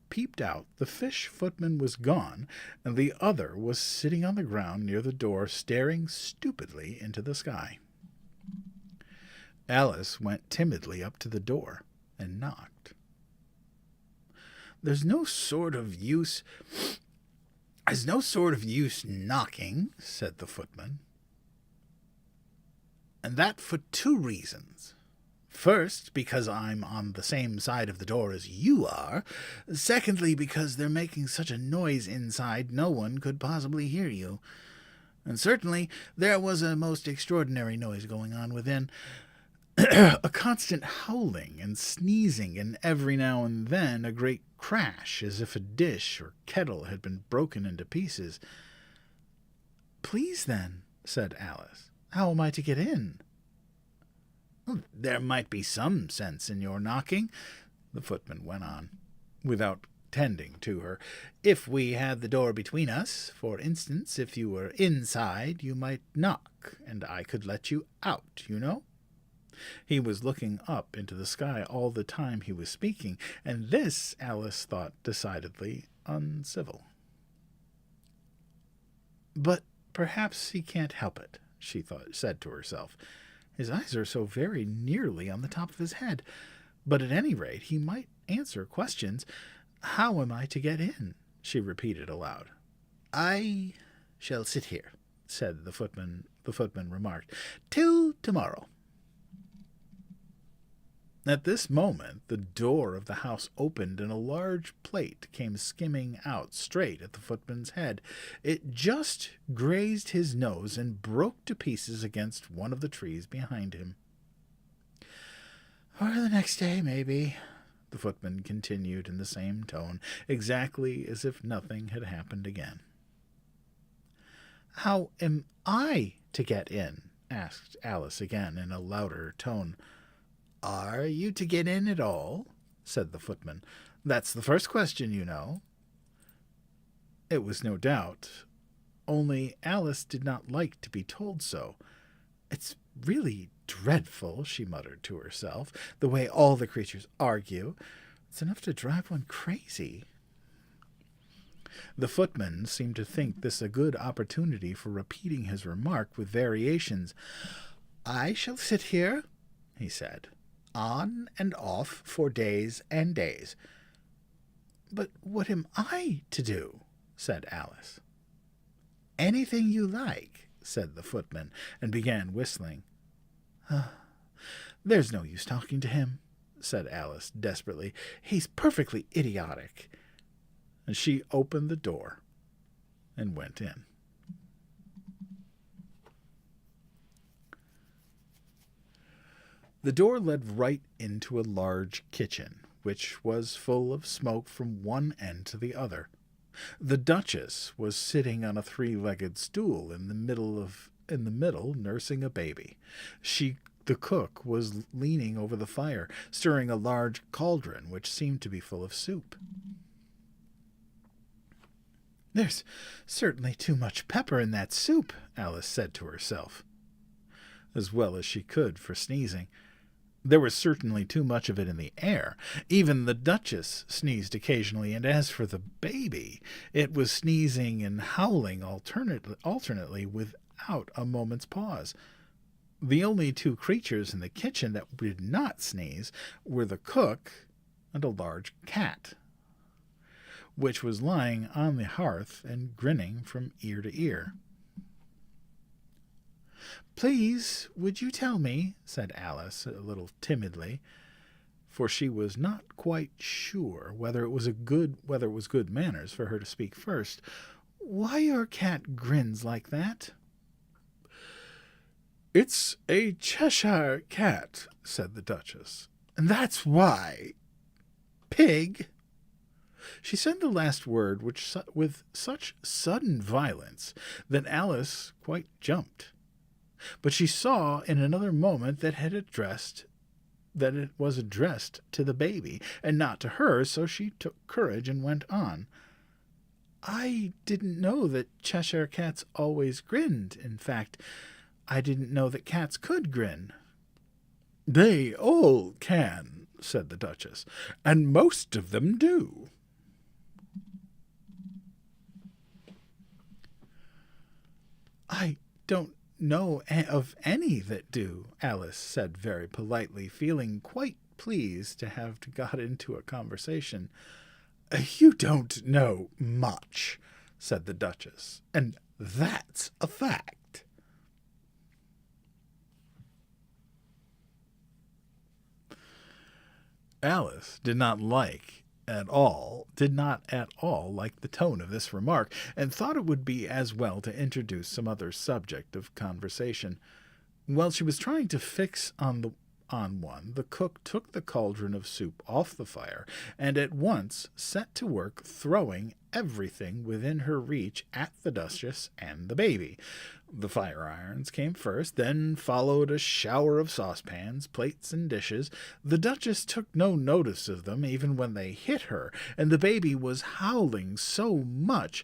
peeped out, the fish footman was gone, and the other was sitting on the ground near the door, staring stupidly into the sky. Alice went timidly up to the door and knocked. "There's no sort of use knocking," said the footman. "And that for 2 reasons. First, because I'm on the same side of the door as you are. Secondly, because they're making such a noise inside no one could possibly hear you. And certainly there was a most extraordinary noise going on within. A constant howling and sneezing, and every now and then a great crash, as if a dish or kettle had been broken into pieces." "Please, then," said Alice, "how am I to get in?" "There might be some sense in your knocking," the footman went on, without tending to her. "If we had the door between us, for instance, if you were inside, you might knock, and I could let you out, you know." He was looking up into the sky all the time he was speaking, and this Alice thought decidedly uncivil. "But perhaps he can't help it," she said to herself. "His eyes are so very nearly on the top of his head. But at any rate he might answer questions. How am I to get in?" she repeated aloud. "I shall sit here," said the footman. The footman remarked, "till tomorrow." At this moment the door of the house opened, and a large plate came skimming out straight at the footman's head. It just grazed his nose and broke to pieces against one of the trees behind him. "For the next day, maybe," the footman continued in the same tone, exactly as if nothing had happened again. "How am I to get in?" asked Alice again in a louder tone. "Are you to get in at all?" said the footman. "That's the first question, you know." It was no doubt, only Alice did not like to be told so. "It's really dreadful," she muttered to herself, "the way all the creatures argue. It's enough to drive one crazy." The footman seemed to think this a good opportunity for repeating his remark with variations. "I shall sit here," he said, "on and off for days and days." "But what am I to do?" said Alice. "Anything you like," said the footman, and began whistling. "There's no use talking to him," said Alice desperately. "He's perfectly idiotic." And she opened the door and went in. The door led right into a large kitchen, which was full of smoke from one end to the other. The Duchess was sitting on a 3-legged stool in the middle, nursing a baby. The cook was leaning over the fire, stirring a large cauldron which seemed to be full of soup. "There's certainly too much pepper in that soup," Alice said to herself, as well as she could for sneezing. There was certainly too much of it in the air. Even the Duchess sneezed occasionally, and as for the baby, it was sneezing and howling alternately without a moment's pause. The only 2 creatures in the kitchen that did not sneeze were the cook and a large cat, which was lying on the hearth and grinning from ear to ear. "Please, would you tell me," said Alice a little timidly, for she was not quite sure whether it was good manners for her to speak first. "Why your cat grins like that?" "It's a Cheshire cat," said the Duchess. "And that's why. Pig." She said the last word with such sudden violence that Alice quite jumped. But she saw in another moment that it was addressed to the baby, and not to her, so she took courage and went on. "I didn't know that Cheshire cats always grinned. In fact, I didn't know that cats could grin." "They all can," said the Duchess, "and most of them do." "I don't know of any that do," Alice said very politely, feeling quite pleased to have got into a conversation. "You don't know much," said the Duchess, "and that's a fact." Alice did not at all like the tone of this remark, and thought it would be as well to introduce some other subject of conversation. While she was trying to fix on one, the cook took the cauldron of soup off the fire, and at once set to work throwing everything within her reach at the Duchess and the baby. The fire-irons came first, then followed a shower of saucepans, plates, and dishes. The Duchess took no notice of them, even when they hit her, and the baby was howling so much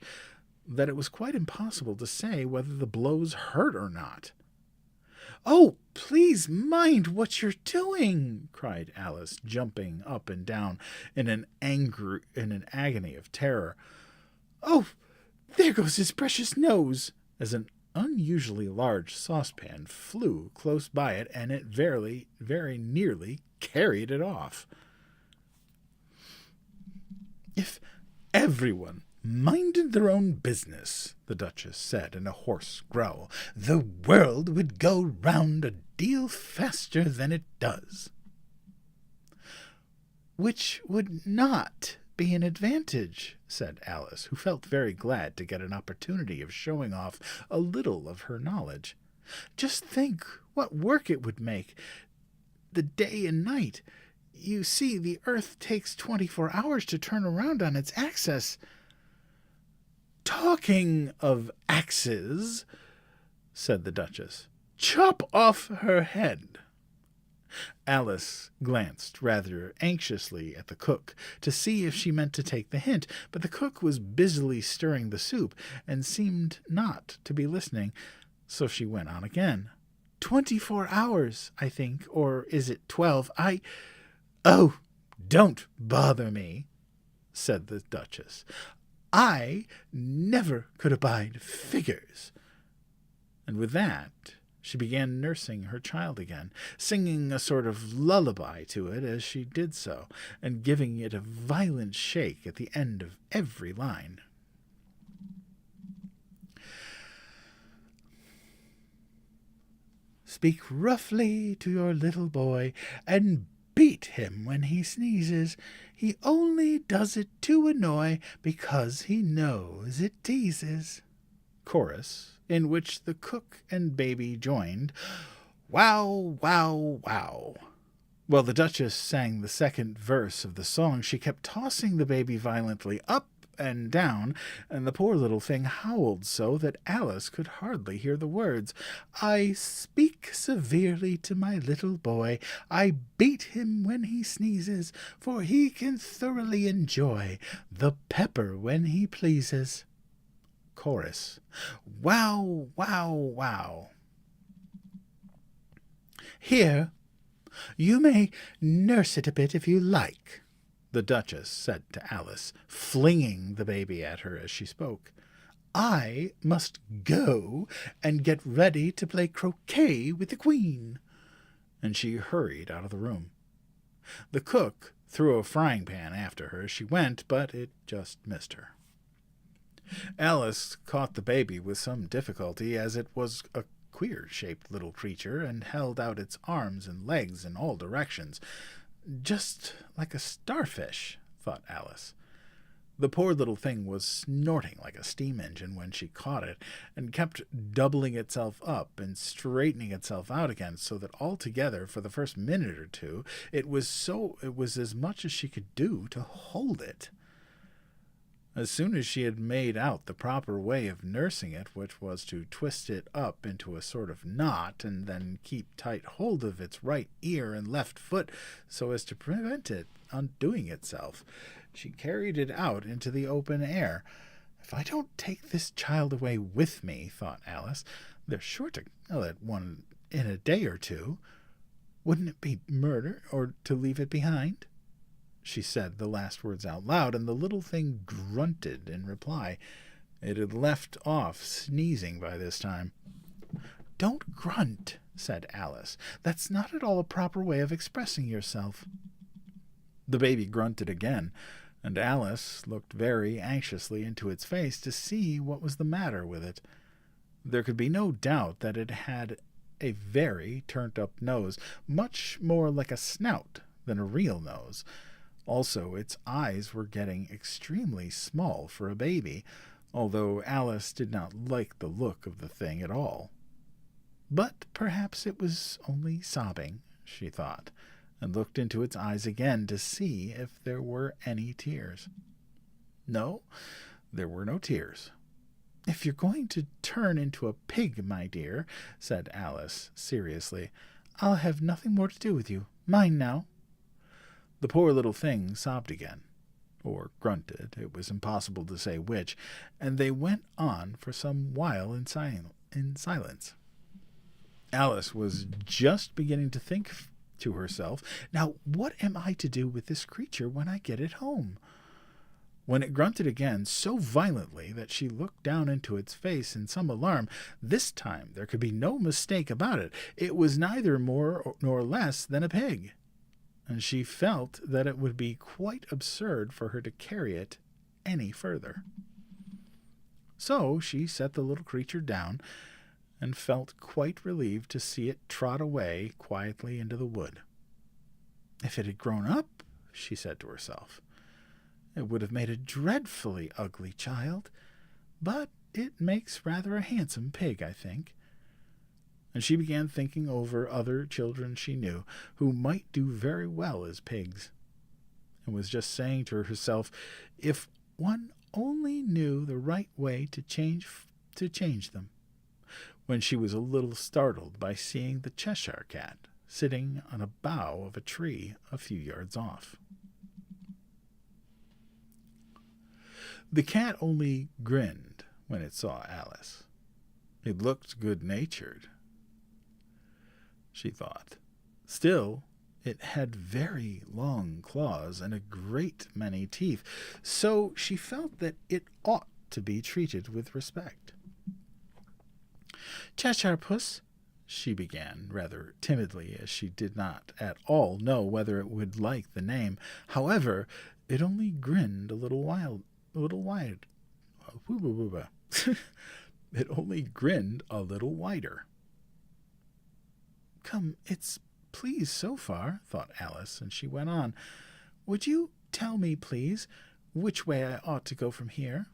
that it was quite impossible to say whether the blows hurt or not. "Oh, please mind what you're doing!" cried Alice, jumping up and down in an agony of terror. "Oh, there goes his precious nose!" as an unusually large saucepan flew close by it, and it very nearly carried it off. "If everyone minded their own business," the Duchess said in a hoarse growl, "the world would go round a deal faster than it does." "Which would not be an advantage," said Alice, who felt very glad to get an opportunity of showing off a little of her knowledge. "Just think what work it would make, the day and night. You see, the earth takes 24 hours to turn around on its axis." "Talking of axes," said the Duchess, "chop off her head." Alice glanced rather anxiously at the cook to see if she meant to take the hint, but the cook was busily stirring the soup and seemed not to be listening, so she went on again. 24 hours, I think, or is it 12? Oh, don't bother me," said the Duchess. "I never could abide figures." And with that she began nursing her child again, singing a sort of lullaby to it as she did so, and giving it a violent shake at the end of every line. "Speak roughly to your little boy, and beat him when he sneezes. He only does it to annoy, because he knows it teases." Chorus, in which the cook and baby joined. "Wow, wow, wow." While the Duchess sang the second verse of the song, she kept tossing the baby violently up and down, and the poor little thing howled so that Alice could hardly hear the words. "I speak severely to my little boy. I beat him when he sneezes, for he can thoroughly enjoy the pepper when he pleases." Chorus. "Wow, wow, wow." "Here, you may nurse it a bit if you like," the Duchess said to Alice, flinging the baby at her as she spoke. "I must go and get ready to play croquet with the Queen." And she hurried out of the room. The cook threw a frying pan after her as she went, but it just missed her. Alice caught the baby with some difficulty, as it was a queer-shaped little creature, and held out its arms and legs in all directions. Just like a starfish, thought Alice. The poor little thing was snorting like a steam engine when she caught it, and kept doubling itself up and straightening itself out again, so that altogether, for the first minute or two, it was as much as she could do to hold it. As soon as she had made out the proper way of nursing it, which was to twist it up into a sort of knot, and then keep tight hold of its right ear and left foot so as to prevent it undoing itself, she carried it out into the open air. If I don't take this child away with me, thought Alice, they're sure to kill it one in a day or two. Wouldn't it be murder, or to leave it behind? She said the last words out loud, and the little thing grunted in reply. It had left off sneezing by this time. Don't grunt, said Alice. That's not at all a proper way of expressing yourself. The baby grunted again, and Alice looked very anxiously into its face to see what was the matter with it. There could be no doubt that it had a very turned-up nose, much more like a snout than a real nose. Also, its eyes were getting extremely small for a baby, although Alice did not like the look of the thing at all. But perhaps it was only sobbing, she thought, and looked into its eyes again to see if there were any tears. No, there were no tears. If you're going to turn into a pig, my dear, said Alice seriously, I'll have nothing more to do with you. Mind now. The poor little thing sobbed again, or grunted, it was impossible to say which, and they went on for some while in silence. Alice was just beginning to think to herself, now what am I to do with this creature when I get it home? When it grunted again so violently that she looked down into its face in some alarm. This time there could be no mistake about it. It was neither more nor less than a pig, and she felt that it would be quite absurd for her to carry it any further. So she set the little creature down, and felt quite relieved to see it trot away quietly into the wood. If it had grown up, she said to herself, it would have made a dreadfully ugly child, but it makes rather a handsome pig, I think. And she began thinking over other children she knew who might do very well as pigs, and was just saying to herself, if one only knew the right way to change them, when she was a little startled by seeing the Cheshire Cat sitting on a bough of a tree a few yards off. The cat only grinned when it saw Alice. It looked good-natured, she thought. Still, it had very long claws and a great many teeth, so she felt that it ought to be treated with respect. Cheshire Puss, she began, rather timidly, as she did not at all know whether it would like the name. However, it only grinned a little wide. It only grinned a little wider. Come, it's pleased so far, thought Alice, and she went on. Would you tell me, please, which way I ought to go from here?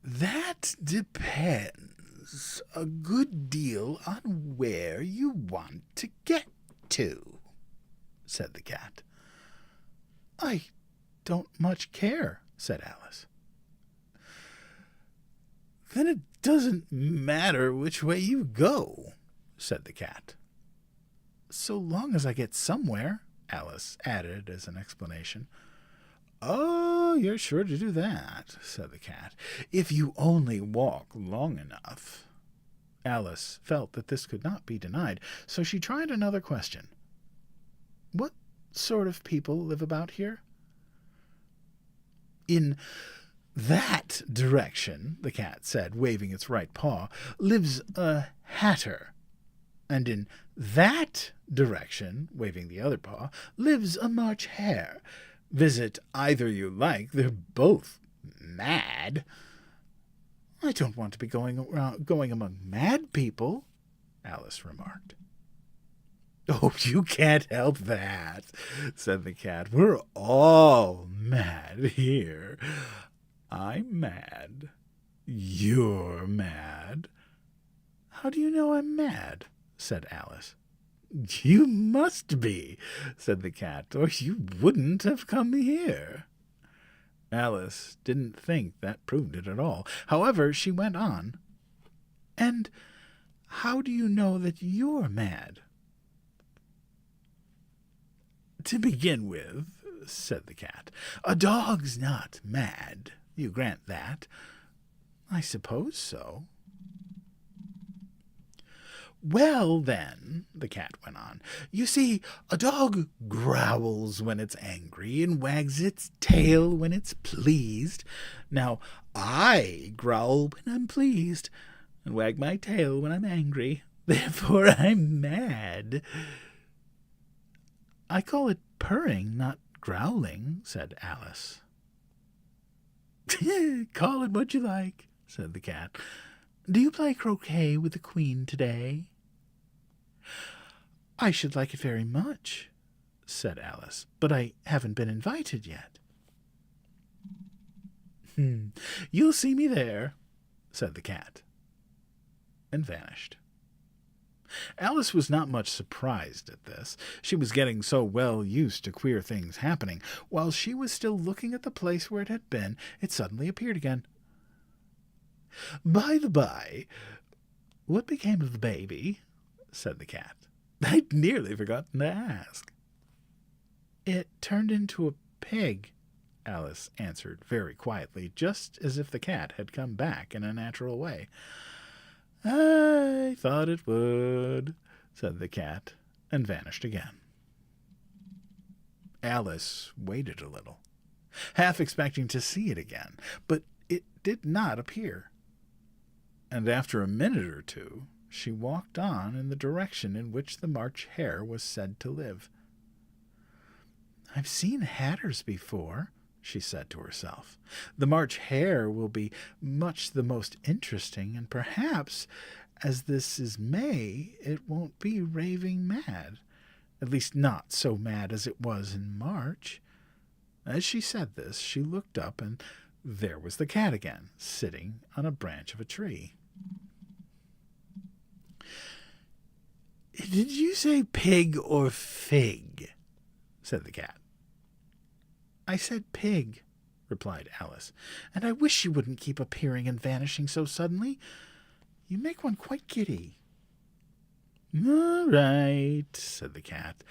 That depends a good deal on where you want to get to, said the cat. I don't much care, said Alice. Then it doesn't matter which way you go, said the cat. So long as I get somewhere, Alice added as an explanation. Oh, you're sure to do that, said the cat, if you only walk long enough. Alice felt that this could not be denied, so she tried another question. What sort of people live about here? In that direction, the cat said, waving its right paw, lives a hatter. And in that direction, waving the other paw, lives a March hare. Visit either you like, they're both mad. I don't want to be going among mad people, Alice remarked. "Oh, you can't help that," said the cat. "We're all mad here. I'm mad. You're mad." "How do you know I'm mad?" said Alice. "You must be," said the cat, "or you wouldn't have come here." Alice didn't think that proved it at all. However, she went on. "And how do you know that you're mad?" "To begin with," said the cat, "a dog's not mad. You grant that?" "I suppose so." "Well, then," the cat went on, "you see, a dog growls when it's angry and wags its tail when it's pleased. Now, I growl when I'm pleased and wag my tail when I'm angry. Therefore, I'm mad." "I call it purring, not growling," said Alice. "Call it what you like," said the cat. "Do you play croquet with the Queen today?" "I should like it very much," said Alice, "but I haven't been invited yet." "You'll see me there," said the cat, and vanished. Alice was not much surprised at this. She was getting so well used to queer things happening. While she was still looking at the place where it had been, it suddenly appeared again. "By the by, what became of the baby?" said the cat. "I'd nearly forgotten to ask." "It turned into a pig," Alice answered very quietly, just as if the cat had come back in a natural way. "I thought it would," said the cat, and vanished again. Alice waited a little, half expecting to see it again, but it did not appear. And after a minute or two, she walked on in the direction in which the March Hare was said to live. "I've seen hatters before," she said to herself. "The March Hare will be much the most interesting, and perhaps, as this is May, it won't be raving mad. At least not so mad as it was in March." As she said this, she looked up, and there was the cat again, sitting on a branch of a tree. "Did you say pig or fig?" said the cat. "I said pig," replied Alice, "and I wish you wouldn't keep appearing and vanishing so suddenly. You make one quite giddy." "All right," said the cat,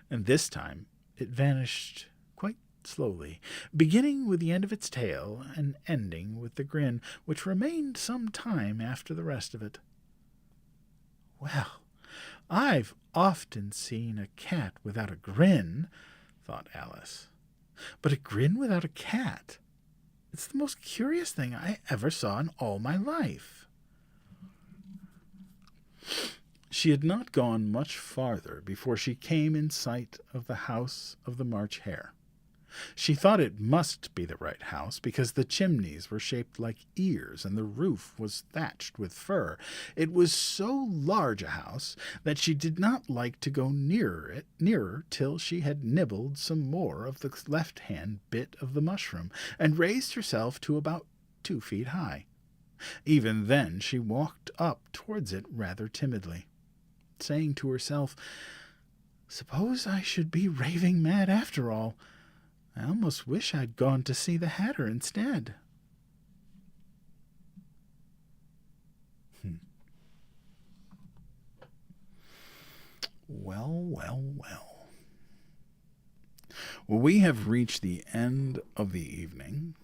and this time it vanished quite slowly, beginning with the end of its tail and ending with the grin, which remained some time after the rest of it. "Well, I've often seen a cat without a grin," thought Alice. "But a grin without a cat? It's the most curious thing I ever saw in all my life." She had not gone much farther before she came in sight of the house of the March Hare. She thought it must be the right house, because the chimneys were shaped like ears and the roof was thatched with fur. It was so large a house that she did not like to go nearer till she had nibbled some more of the left-hand bit of the mushroom, and raised herself to about 2 feet high. Even then she walked up towards it rather timidly, saying to herself, "Suppose I should be raving mad after all. I almost wish I'd gone to see the Hatter instead." Well. Well, we have reached the end of the evening.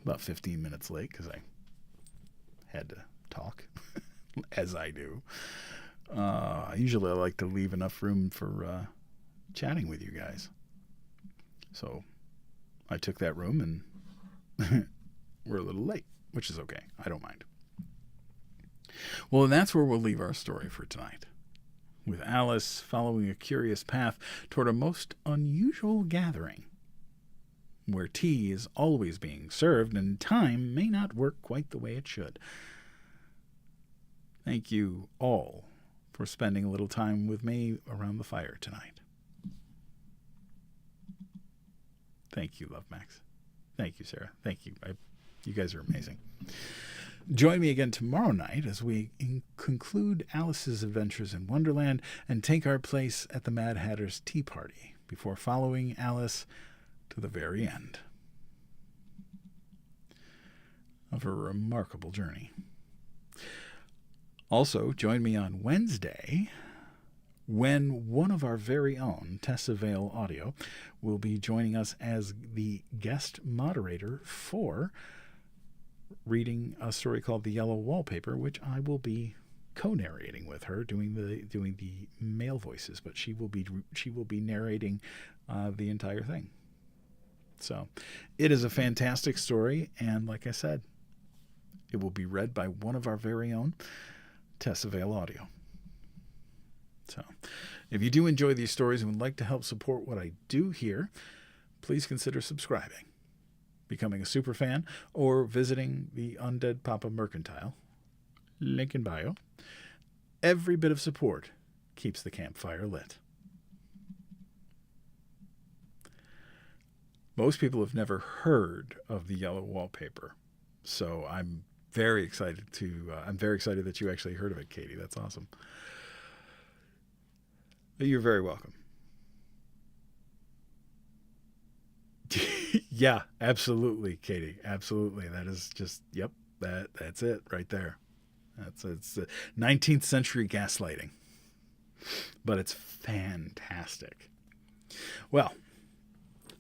About 15 minutes late because I had to talk, as I do. Usually I like to leave enough room for chatting with you guys. So I took that room and we're a little late, which is okay. I don't mind. Well, and that's where we'll leave our story for tonight, with Alice following a curious path toward a most unusual gathering, where tea is always being served and time may not work quite the way it should. Thank you all for spending a little time with me around the fire tonight. Thank you, Love Max. Thank you, Sarah. Thank you. You guys are amazing. Join me again tomorrow night as we conclude Alice's adventures in Wonderland and take our place at the Mad Hatter's tea party before following Alice to the very end of her remarkable journey. Also, join me on Wednesday when one of our very own, Tessa Vale Audio, will be joining us as the guest moderator for reading a story called The Yellow Wallpaper, which I will be co-narrating with her, doing the male voices, but she will be narrating the entire thing. So it is a fantastic story, and like I said, it will be read by one of our very own, Tessa Vale Audio. So if you do enjoy these stories and would like to help support what I do here, please consider subscribing, becoming a super fan, or visiting the UndeadPapa Mercantile, link in bio. Every bit of support keeps the campfire lit. Most people have never heard of The Yellow Wallpaper, so I'm very excited that you actually heard of it, Katie. That's awesome. You're very welcome. Yeah, absolutely, Katie. Absolutely. That is just, yep, that's it right there. It's 19th century gaslighting. But it's fantastic. Well,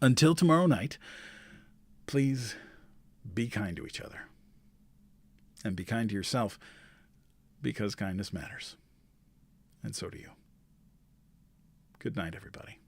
until tomorrow night, please be kind to each other. And be kind to yourself, because kindness matters. And so do you. Good night, everybody.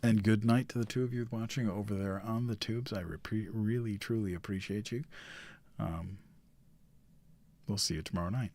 And good night to the two of you watching over there on the tubes. I really, truly appreciate you. We'll see you tomorrow night.